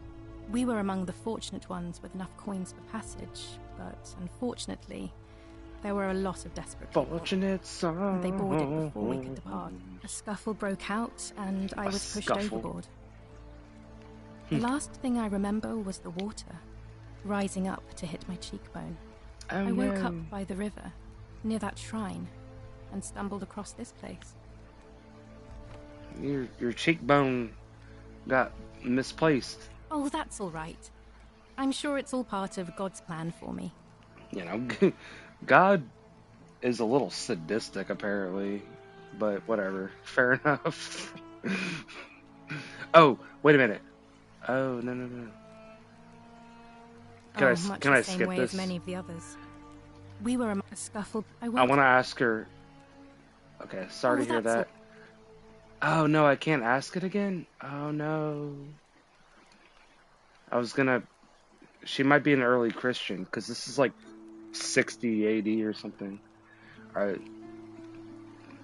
We were among the fortunate ones with enough coins for passage, but unfortunately, there were a lot of desperate people. Fortunate son. And they boarded before we could depart. A scuffle broke out, and I A was pushed scuffle? overboard. The last thing I remember was the water, rising up to hit my cheekbone. Oh, I woke no. up by the river, near that shrine, and stumbled across this place. Your cheekbone got misplaced. Oh, that's all right. I'm sure it's all part of God's plan for me. You know, God is a little sadistic, apparently, but whatever. Fair enough. Oh, wait a minute. Oh, no. Much Can I the same skip way this? as many of the others. We were a scuffle. I want to ask her. Okay, sorry Oh, to hear that's that. Oh, no, I can't ask it again? Oh, no. I was gonna... She might be an early Christian, because this is like 60 AD or something. Alright.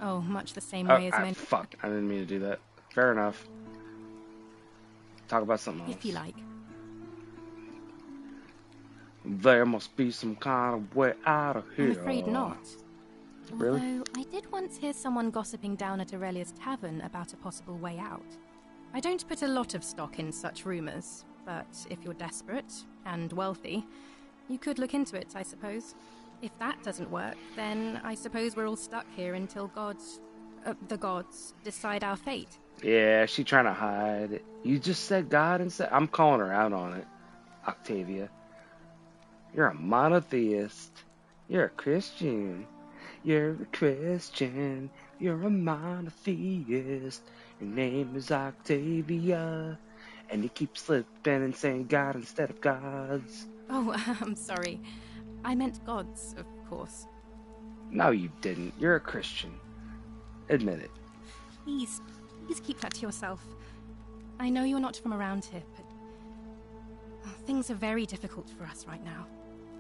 Oh, much the same way as many. Fuck, I didn't mean to do that. Fair enough. Talk about something else. If you like. There must be some kind of way out of here. I'm afraid not. Really? Although, I did once hear someone gossiping down at Aurelia's tavern about a possible way out. I don't put a lot of stock in such rumors, but if you're desperate and wealthy, you could look into it, I suppose. If that doesn't work, then I suppose we're all stuck here until the gods decide our fate. Yeah, she trying to hide it. You just said God instead. I'm calling her out on it, Octavia. You're a monotheist. You're a Christian. You're a Christian. You're a monotheist. Your name is Octavia. And you keep slipping and saying God instead of gods. Oh, I'm sorry. I meant gods, of course. No, you didn't. You're a Christian. Admit it. Please keep that to yourself. I know you're not from around here, but things are very difficult for us right now.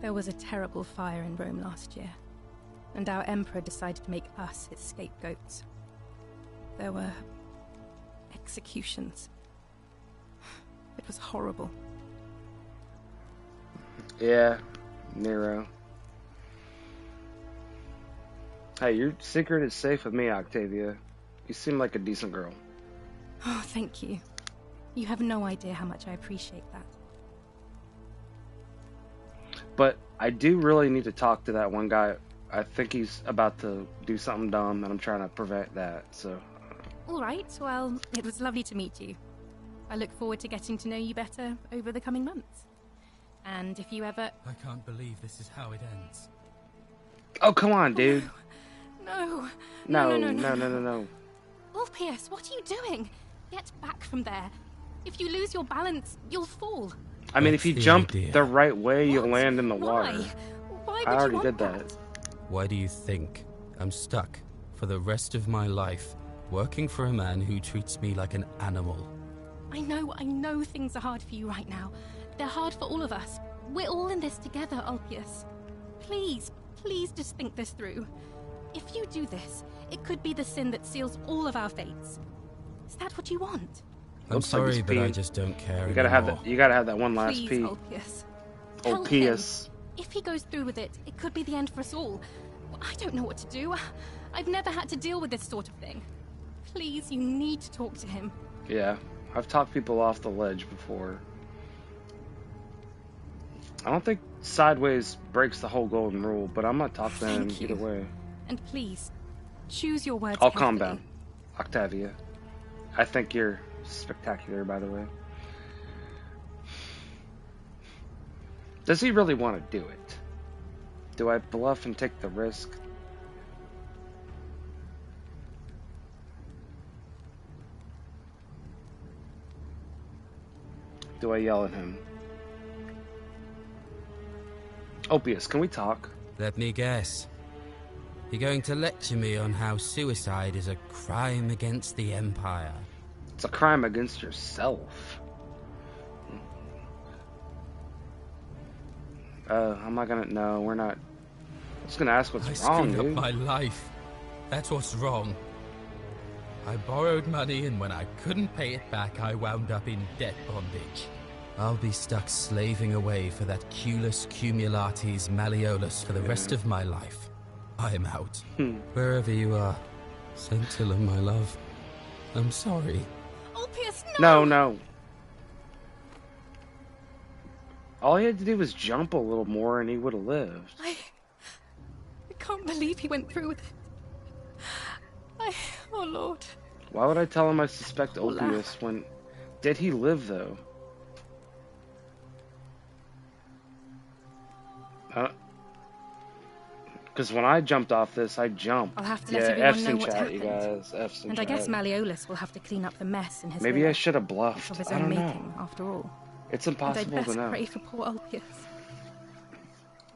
There was a terrible fire in Rome last year, and our emperor decided to make us his scapegoats. There were executions. It was horrible. Yeah, Nero. Hey, your secret is safe with me, Octavia. You seem like a decent girl. Oh, thank you. You have no idea how much I appreciate that. But I do really need to talk to that one guy. I think he's about to do something dumb, and I'm trying to prevent that, so... All right, well, it was lovely to meet you. I look forward to getting to know you better over the coming months. And if you ever... I can't believe this is how it ends. Oh, come on, dude. No. No. Ulpius, what are you doing? Get back from there. If you lose your balance, you'll fall. I mean, if you jump the right way, you'll land in the water. Why would I already you want did that. Why do you think I'm stuck for the rest of my life working for a man who treats me like an animal? I know things are hard for you right now. They're hard for all of us. We're all in this together, Ulpius. Please just think this through. If you do this, it could be the sin that seals all of our fates. Is that what you want? I'm sorry, but I just don't care You gotta anymore. have that one last Please, pee. Ulpius. Ulpius. If he goes through with it, it could be the end for us all. I don't know what to do. I've never had to deal with this sort of thing. Please, you need to talk to him. Yeah, I've talked people off the ledge before. I don't think sideways breaks the whole golden rule, but I'm gonna talk to him either way. And please, choose your words I'll carefully. calm down, Octavia. I think you're spectacular, by the way. Does he really want to do it? Do I bluff and take the risk? Do I yell at him? Ulpius, can we talk? Let me guess. You're going to lecture me on how suicide is a crime against the Empire. It's a crime against yourself. I'm not gonna... No, we're not... I'm just gonna ask what's wrong, I screwed dude. up my life. That's what's wrong. I borrowed money, and when I couldn't pay it back, I wound up in debt bondage. I'll be stuck slaving away for that Culus Cumulatis Malleolus for the rest of my life. I'm out. Wherever you are, Scintilla, my love. I'm sorry. Ulpius, No. All he had to do was jump a little more and he would have lived. I can't believe he went through with it. Oh, Lord. Why would I tell him I suspect Ulpius when... Did he live, though? Because when I jumped off this, I jumped. I'll have to let everyone F's know in what's chat, you happened. guys. F's in And chat. I guess Malleolus will have to clean up the mess in his Maybe villa, I should have which bluffed. of his I own don't making, know. after all. It's And impossible I'd to best know. pray for poor Ulpius.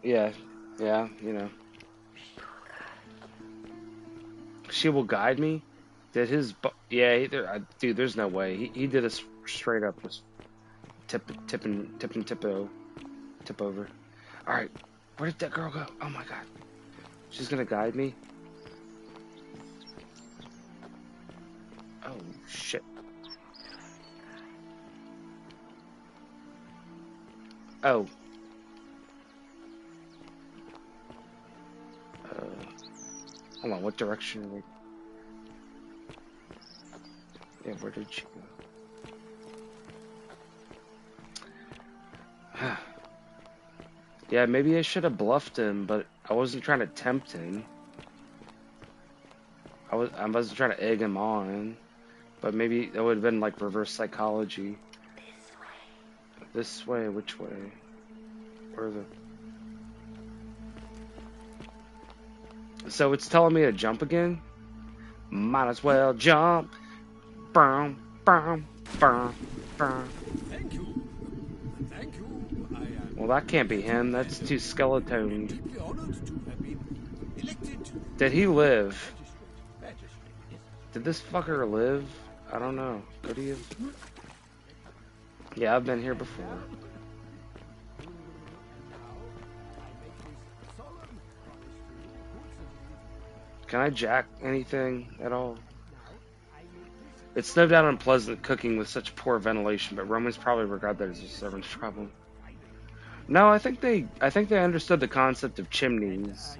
Yeah, you know. She will guide me. Did his... Dude, there's no way. He did a straight up just tip over. Alright, where did that girl go? Oh my god. She's gonna guide me? Oh, shit. Oh. Hold on, what direction are we... Yeah, where did she go? Yeah, maybe I should have bluffed him, but I wasn't trying to tempt him. I wasn't trying to egg him on. But maybe it would have been like reverse psychology. This way, which way? Where the... So it's telling me to jump again? Might as well jump. Boom, boom, boom, boom. Thank you. Thank you. Well, that can't be him. That's too skeleton. Did he live? Did this fucker live? I don't know. Could he have? Yeah, I've been here before. Can I jack anything at all? It's no doubt unpleasant cooking with such poor ventilation, but Romans probably regard that as a servant's problem. No, I think they understood the concept of chimneys.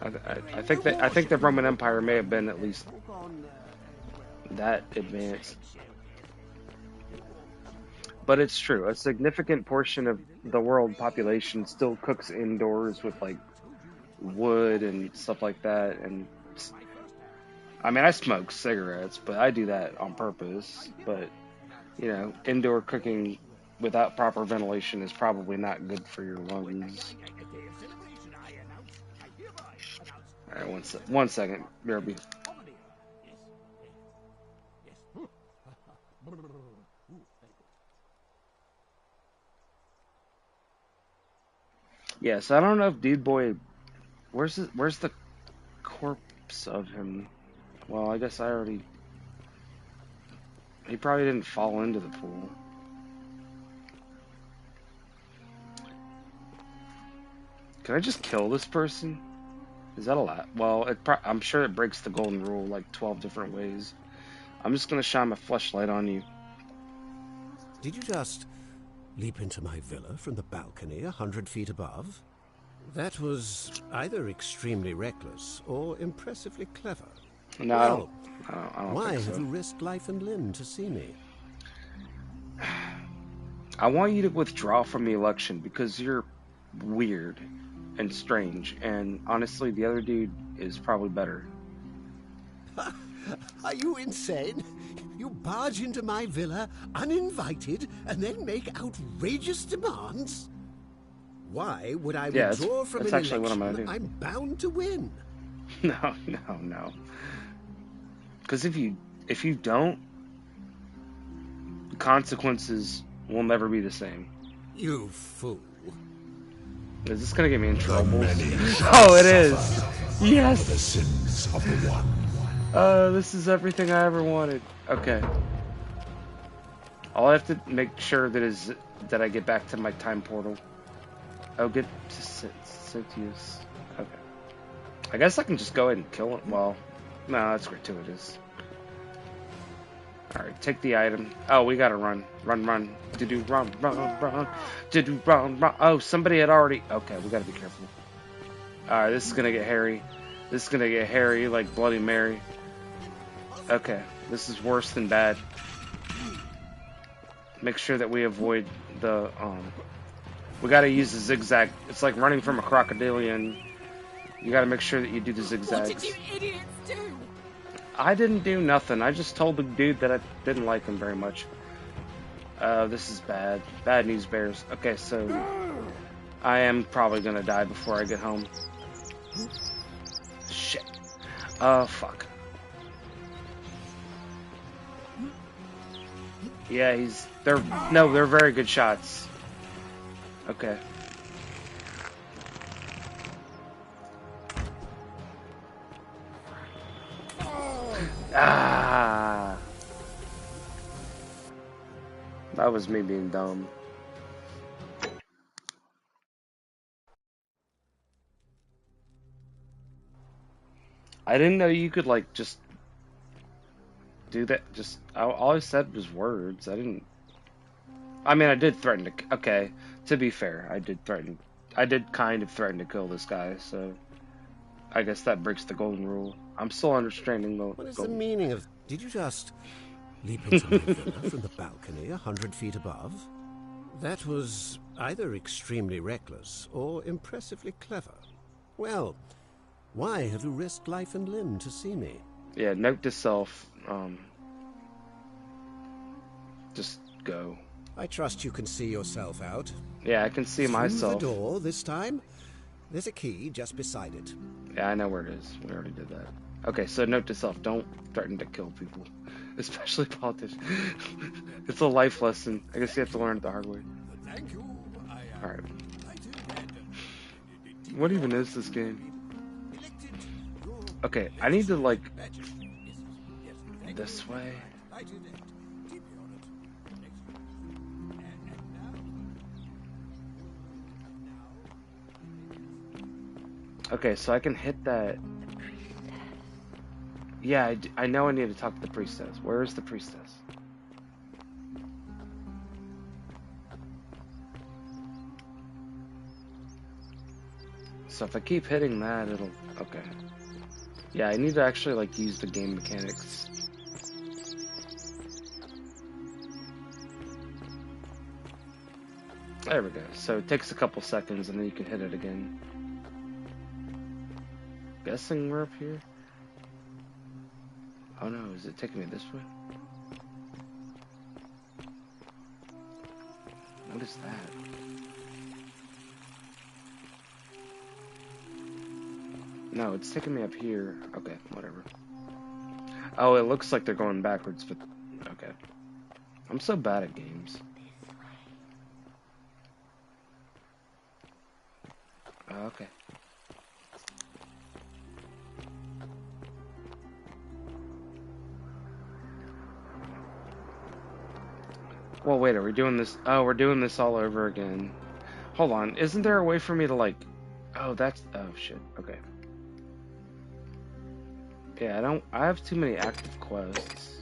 I think the Roman Empire may have been at least that advanced. But it's true. A significant portion of the world population still cooks indoors with like wood and stuff like that. And I mean, I smoke cigarettes, but I do that on purpose. But you know, indoor cooking without proper ventilation is probably not good for your lungs. All right, one second, BRB. Yes, I don't know if Dude Boy, where's the corpse of him? Well, I guess he probably didn't fall into the pool. Can I just kill this person? Is that a lot? Well, I'm sure it breaks the golden rule like 12 different ways. I'm just gonna shine my flashlight on you. Did you just leap into my villa from the balcony 100 feet above? That was either extremely reckless or impressively clever. No, well, I don't why think so. have you risked life and limb to see me? I want you to withdraw from the election because you're weird and strange, and honestly, the other dude is probably better. Are you insane? You barge into my villa uninvited and then make outrageous demands? Why would I withdraw from an election what I'm gonna do. I'm bound to win? No. Because if you don't, the consequences will never be the same. You fool. Is this gonna get me in trouble? Oh, it is. Yes. The sins of the one. This is everything I ever wanted. Okay. All I have to make sure that I get back to my time portal. Oh, get to Sitius. Okay. I guess I can just go ahead and kill him. Well, no, that's gratuitous. Alright, take the item. Oh, we gotta run. Run. Do run. Do run. Oh, somebody had already... Okay, we gotta be careful. Alright, this is gonna get hairy. This is gonna get hairy like Bloody Mary. Okay, this is worse than bad. Make sure that we avoid the... we gotta use the zigzag. It's like running from a crocodilian. You gotta make sure that you do the zigzags. What did you idiots do? I didn't do nothing. I just told the dude that I didn't like him very much. This is bad. Bad news bears. Okay, so I am probably gonna die before I get home. Shit. Fuck. Yeah, they're very good shots. Okay. Ah. That was me being dumb. I didn't know you could like just do that. All I said was words. I mean, I did threaten to. Okay, to be fair, I did kind of threaten to kill this guy. So I guess that breaks the golden rule. I'm still understanding the. What is the meaning of? Did you just leap into my villa from the balcony 100 feet above? That was either extremely reckless or impressively clever. Well, why have you risked life and limb to see me? Yeah, note to self. just go. I trust you can see yourself out. Yeah, I can see myself. Through the door this time. There's a key just beside it. Yeah, I know where it is. We already did that. Okay, so note to self, don't threaten to kill people. Especially politicians. It's a life lesson. I guess you have to learn it the hard way. Thank you. Alright. What even is this game? Okay, I need to, like, this way. Okay, so I can hit that. Yeah, I know I need to talk to the priestess. Where is the priestess? So if I keep hitting that, it'll... Okay. Yeah, I need to actually, like, use the game mechanics. There we go. So it takes a couple seconds and then you can hit it again. Guessing we're up here? Oh no, is it taking me this way? What is that? No, it's taking me up here. Okay, whatever. Oh, it looks like they're going backwards, but... Okay. I'm so bad at games. Okay. Well, wait, are we doing this? Oh, we're doing this all over again. Hold on, isn't there a way for me to, like... Oh, that's... Oh, shit, okay. Yeah, I have too many active quests.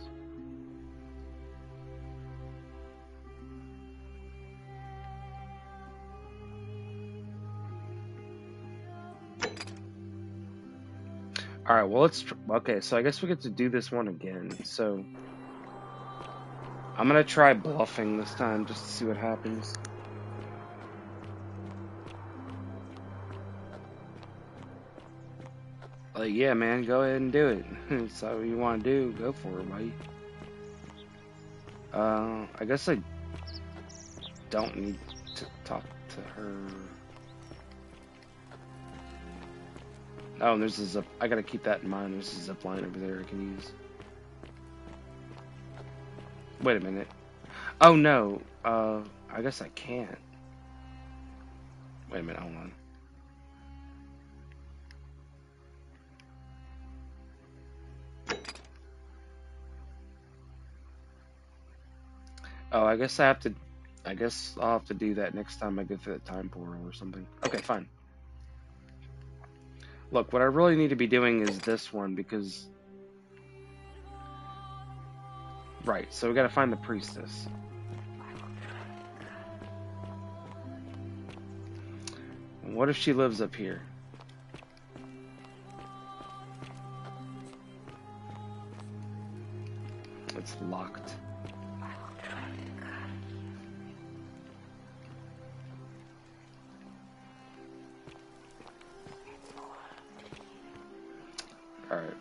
Alright, well, okay, so I guess we get to do this one again, so... I'm gonna try bluffing this time, just to see what happens. Like, yeah, man, go ahead and do it. So you want to do, go for it, buddy. I guess I don't need to talk to her. Oh, and there's a zip. I gotta keep that in mind. There's a zip line over there I can use. Wait a minute. Oh no. I guess I can't. Wait a minute. Hold on. Oh, I guess I'll have to do that next time I go through that time portal or something. Okay, fine. Look, what I really need to be doing is this one because... Right, so we gotta find the priestess. And what if she lives up here? It's locked. Alright.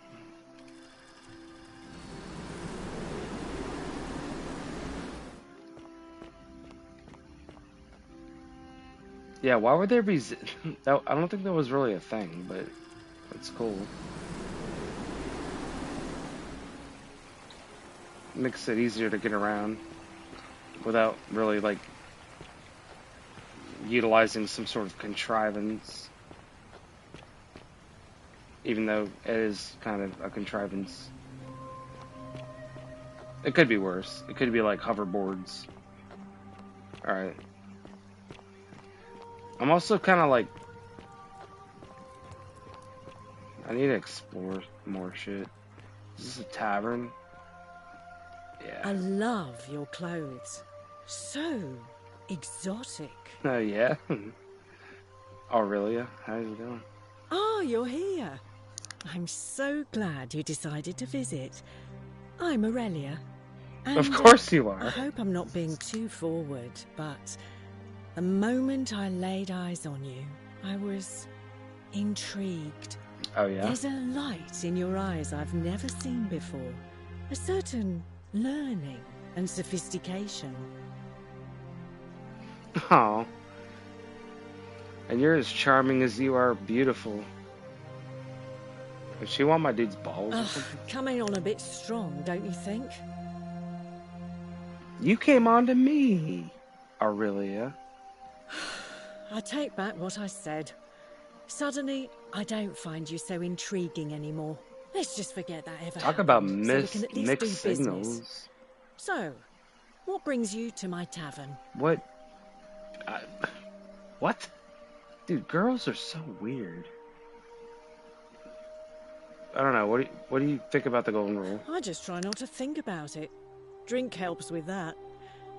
Yeah, why would there be... I don't think that was really a thing, but it's cool. Makes it easier to get around without really, like, utilizing some sort of contrivance. Even though it is kind of a contrivance. It could be worse. It could be like hoverboards. Alright. I'm also kind of like... I need to explore more shit. Is this a tavern? Yeah. I love your clothes. So exotic. Oh, yeah? Aurelia, how's it going? Oh, you're here. I'm so glad you decided to visit. I'm Aurelia. And, of course you are. I hope I'm not being too forward, but the moment I laid eyes on you, I was intrigued. Oh, yeah? There's a light in your eyes I've never seen before. A certain learning and sophistication. Oh. And you're as charming as you are beautiful. Does she want my dude's balls or something? Coming on a bit strong, don't you think? You came on to me, Aurelia. I take back what I said. Suddenly, I don't find you so intriguing anymore. Let's just forget that ever Talk about happened, so we can at least mixed do business. signals. So, what brings you to my tavern? What? What? Dude, girls are so weird. I don't know. What do you think about the golden rule? I just try not to think about it. Drink helps with that.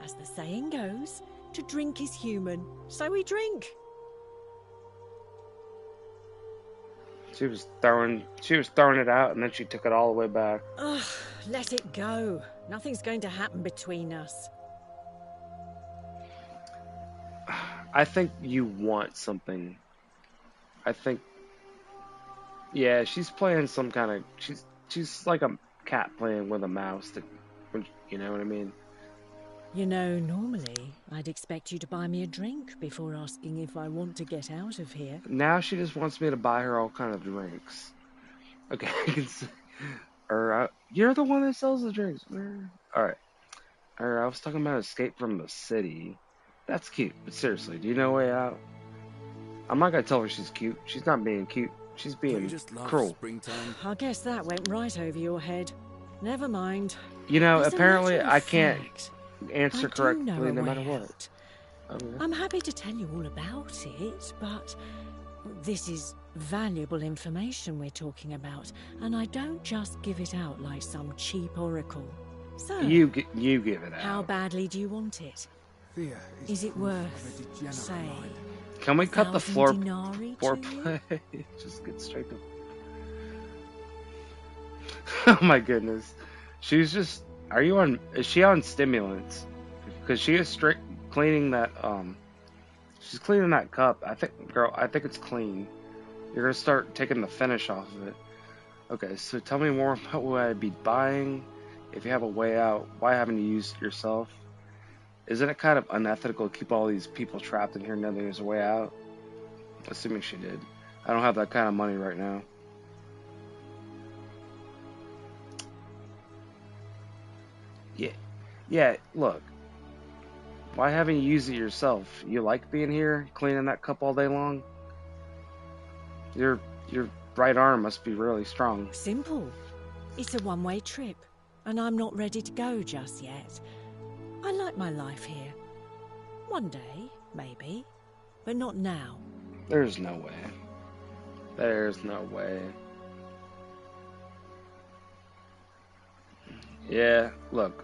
As the saying goes, to drink is human, so we drink. She was throwing it out, and then she took it all the way back. Ugh, let it go. Nothing's going to happen between us. I think you want something. I think, yeah, she's playing some kind of. She's like a cat playing with a mouse. You know what I mean? You know, normally I'd expect you to buy me a drink before asking if I want to get out of here. Now she just wants me to buy her all kind of drinks. Okay, I can see. Or you're the one that sells the drinks. All right. Or I was talking about escape from the city. That's cute, but seriously, do you know a way out? I'm not gonna tell her she's cute. She's not being cute. She's being cruel. I guess that went right over your head. Never mind. You know, As a apparently matter of I can't fact, answer I do correctly know a no way matter what. out. Okay. I'm happy to tell you all about it, but this is valuable information we're talking about, and I don't just give it out like some cheap oracle. So, You give it out. how badly do you want it? Thea Is it proof worth, of a degenerate say, mind. Can we cut the 1,000 denarii to you? foreplay? Just get straight to. Oh my goodness, she's just. Are you on? Is she on stimulants? Because she is strict cleaning that. She's cleaning that cup. I think, girl. I think it's clean. You're gonna start taking the finish off of it. Okay, so tell me more about what I'd be buying. If you have a way out, why haven't you used it yourself? Isn't it kind of unethical to keep all these people trapped in here knowing there's a way out? Assuming she did. I don't have that kind of money right now. Yeah, look. Why haven't you used it yourself? You like being here, cleaning that cup all day long? Your right arm must be really strong. Simple. It's a one-way trip, and I'm not ready to go just yet. I like my life here. One day, maybe, but not now. There's no way. There's no way. Yeah, look.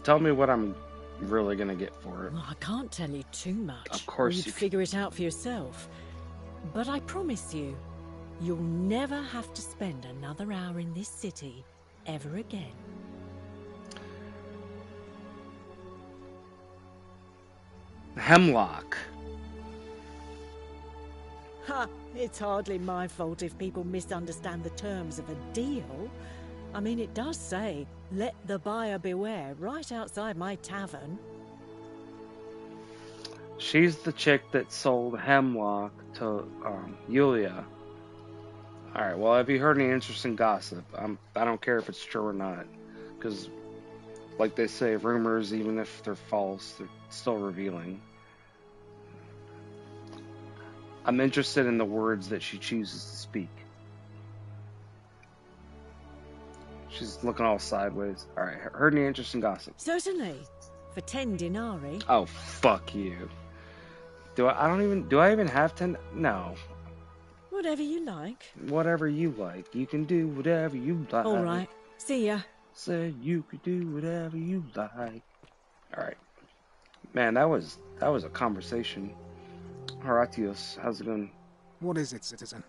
Tell me what I'm really gonna get for it. Well, I can't tell you too much. Of course You'd you can. figure it out for yourself. But I promise you, you'll never have to spend another hour in this city ever again. Hemlock. Ha! It's hardly my fault if people misunderstand the terms of a deal. I mean, it does say, let the buyer beware, right outside my tavern. She's the chick that sold Hemlock to Yulia. Alright, well, have you heard any interesting gossip? I don't care if it's true or not. Because, like they say, rumors, even if they're false, they're still revealing. I'm interested in the words that she chooses to speak. She's looking all sideways. Alright, heard any interesting gossip? Certainly. For 10 denarii. Oh, fuck you. Do I even have 10? No. Whatever you like. Whatever you like. You can do whatever you like. All right. See ya. Said you could do whatever you like. Alright. Man, that was a conversation. Horatius, how's it going? What is it, citizen?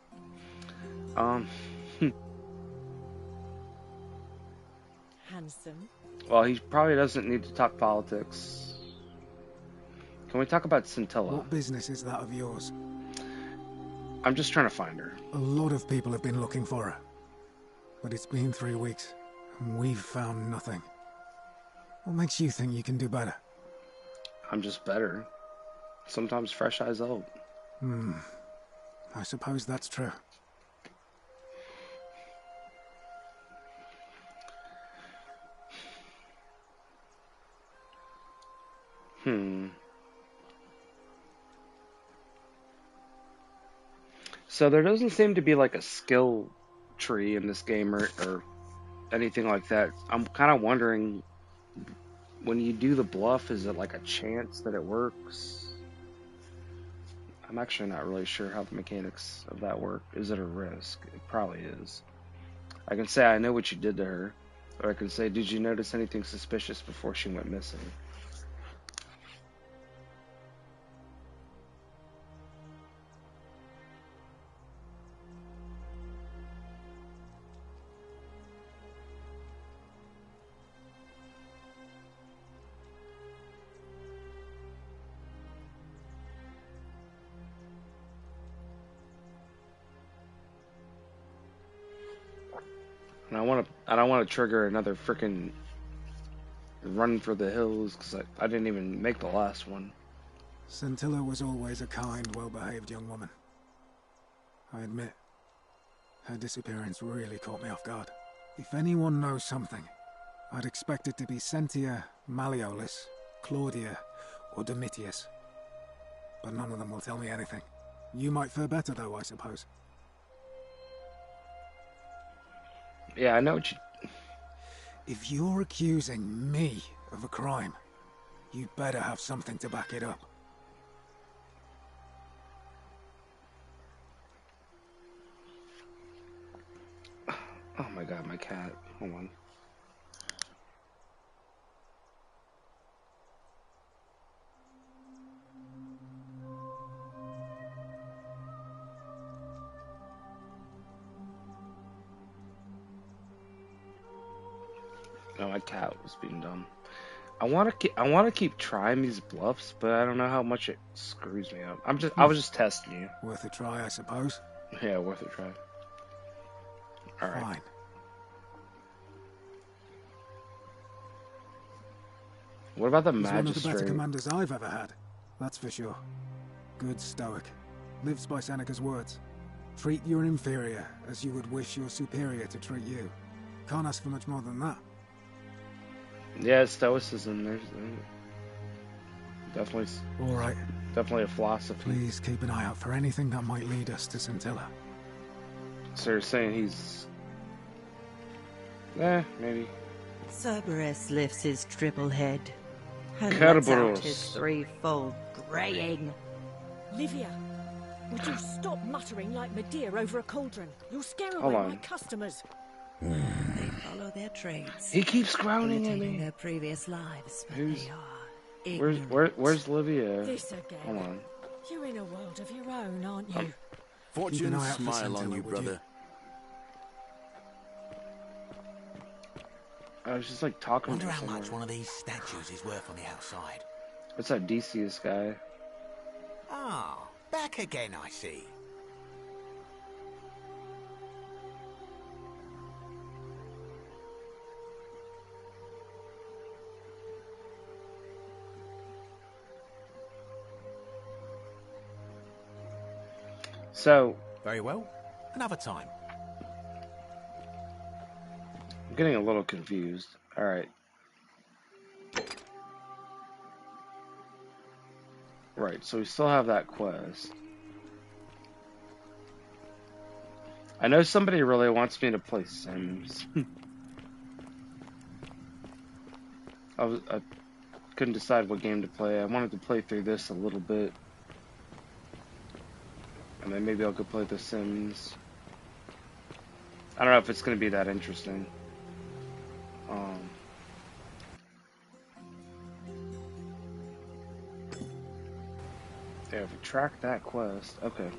Handsome. Well, he probably doesn't need to talk politics. Can we talk about Scintilla? What business is that of yours? I'm just trying to find her. A lot of people have been looking for her. But it's been 3 weeks, and we've found nothing. What makes you think you can do better? I'm just better. Sometimes fresh eyes help. I suppose that's true. So there doesn't seem to be like a skill tree in this game or anything like that. I'm kind of wondering, when you do the bluff, is it like a chance that it works? I'm actually not really sure how the mechanics of that work. Is it a risk? It probably is. I can say I know what you did to her, or I can say, did you notice anything suspicious before she went missing? And I don't want to trigger another freaking run for the hills, because I didn't even make the last one. Scintilla was always a kind, well-behaved young woman. I admit, her disappearance really caught me off guard. If anyone knows something, I'd expect it to be Sentia, Malleolus, Claudia, or Domitius. But none of them will tell me anything. You might fare better, though, I suppose. Yeah, I know what you... If you're accusing me of a crime, you'd better have something to back it up. Oh my god, my cat. Hold on. No, my cat was being dumb. I want to keep trying these bluffs, but I don't know how much it screws me up. I was just testing you. Worth a try, I suppose. Yeah, worth a try. All right. Fine. What about the He's magistrate? one of the better commanders I've ever had. That's for sure. Good stoic. Lives by Seneca's words. Treat your inferior as you would wish your superior to treat you. Can't ask for much more than that. Yeah, stoicism. There's definitely. All right. Definitely a philosophy. Please keep an eye out for anything that might lead us to Scintilla. So you're saying he's... maybe. Cerberus lifts his triple head and lets out his threefold graying. Livia, would you stop muttering like Medea over a cauldron? You'll scare away my customers. They follow their trades. He keeps groaning at me. Their previous lives, but Who's... they are Where's Livia? This again. Hold on. You're in a world of your own, aren't you? Fortune smile on you, brother. I was just like talking Wonder to how someone. much one of these statues is worth on the outside. What's that Decius guy? Ah, back again, I see. So... Very well. Another time. I'm getting a little confused. Alright. Right, so we still have that quest. I know somebody really wants me to play Sims. I couldn't decide what game to play. I wanted to play through this a little bit. And then maybe I'll go play The Sims. I don't know if it's going to be that interesting. Yeah, if we track that quest. Okay.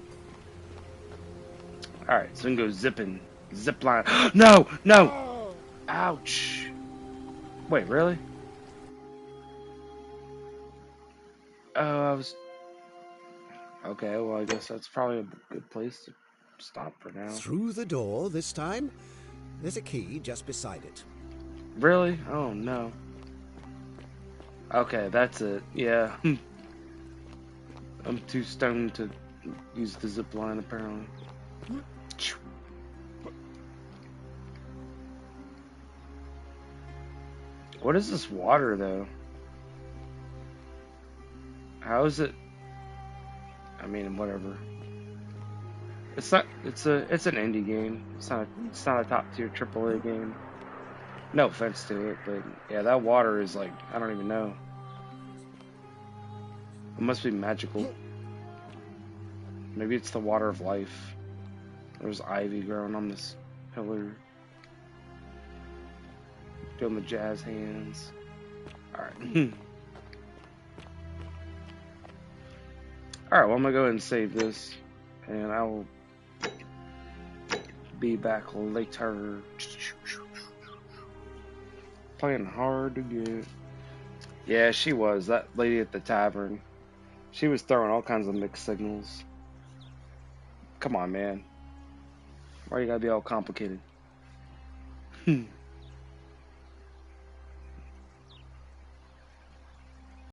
Alright, so we can go zipping. Zip line. No! No! Ouch! Wait, really? Oh, I was... Okay, well, I guess that's probably a good place to stop for now. Through the door this time? There's a key just beside it. Really? Oh, no. Okay, that's it. Yeah. I'm too stoned to use the zip line, apparently. What is this water, though? How is it? I mean, whatever. It's not. It's an indie game. It's not a top tier AAA game. No offense to it, but yeah, that water is like, I don't even know. It must be magical. Maybe it's the water of life. There's ivy growing on this pillar. Doing the jazz hands. Alright. Alright, well, I'm gonna go ahead and save this. And I will be back later. Playing hard to get. Yeah, she was. That lady at the tavern. She was throwing all kinds of mixed signals. Come on, man. Why you gotta be all complicated?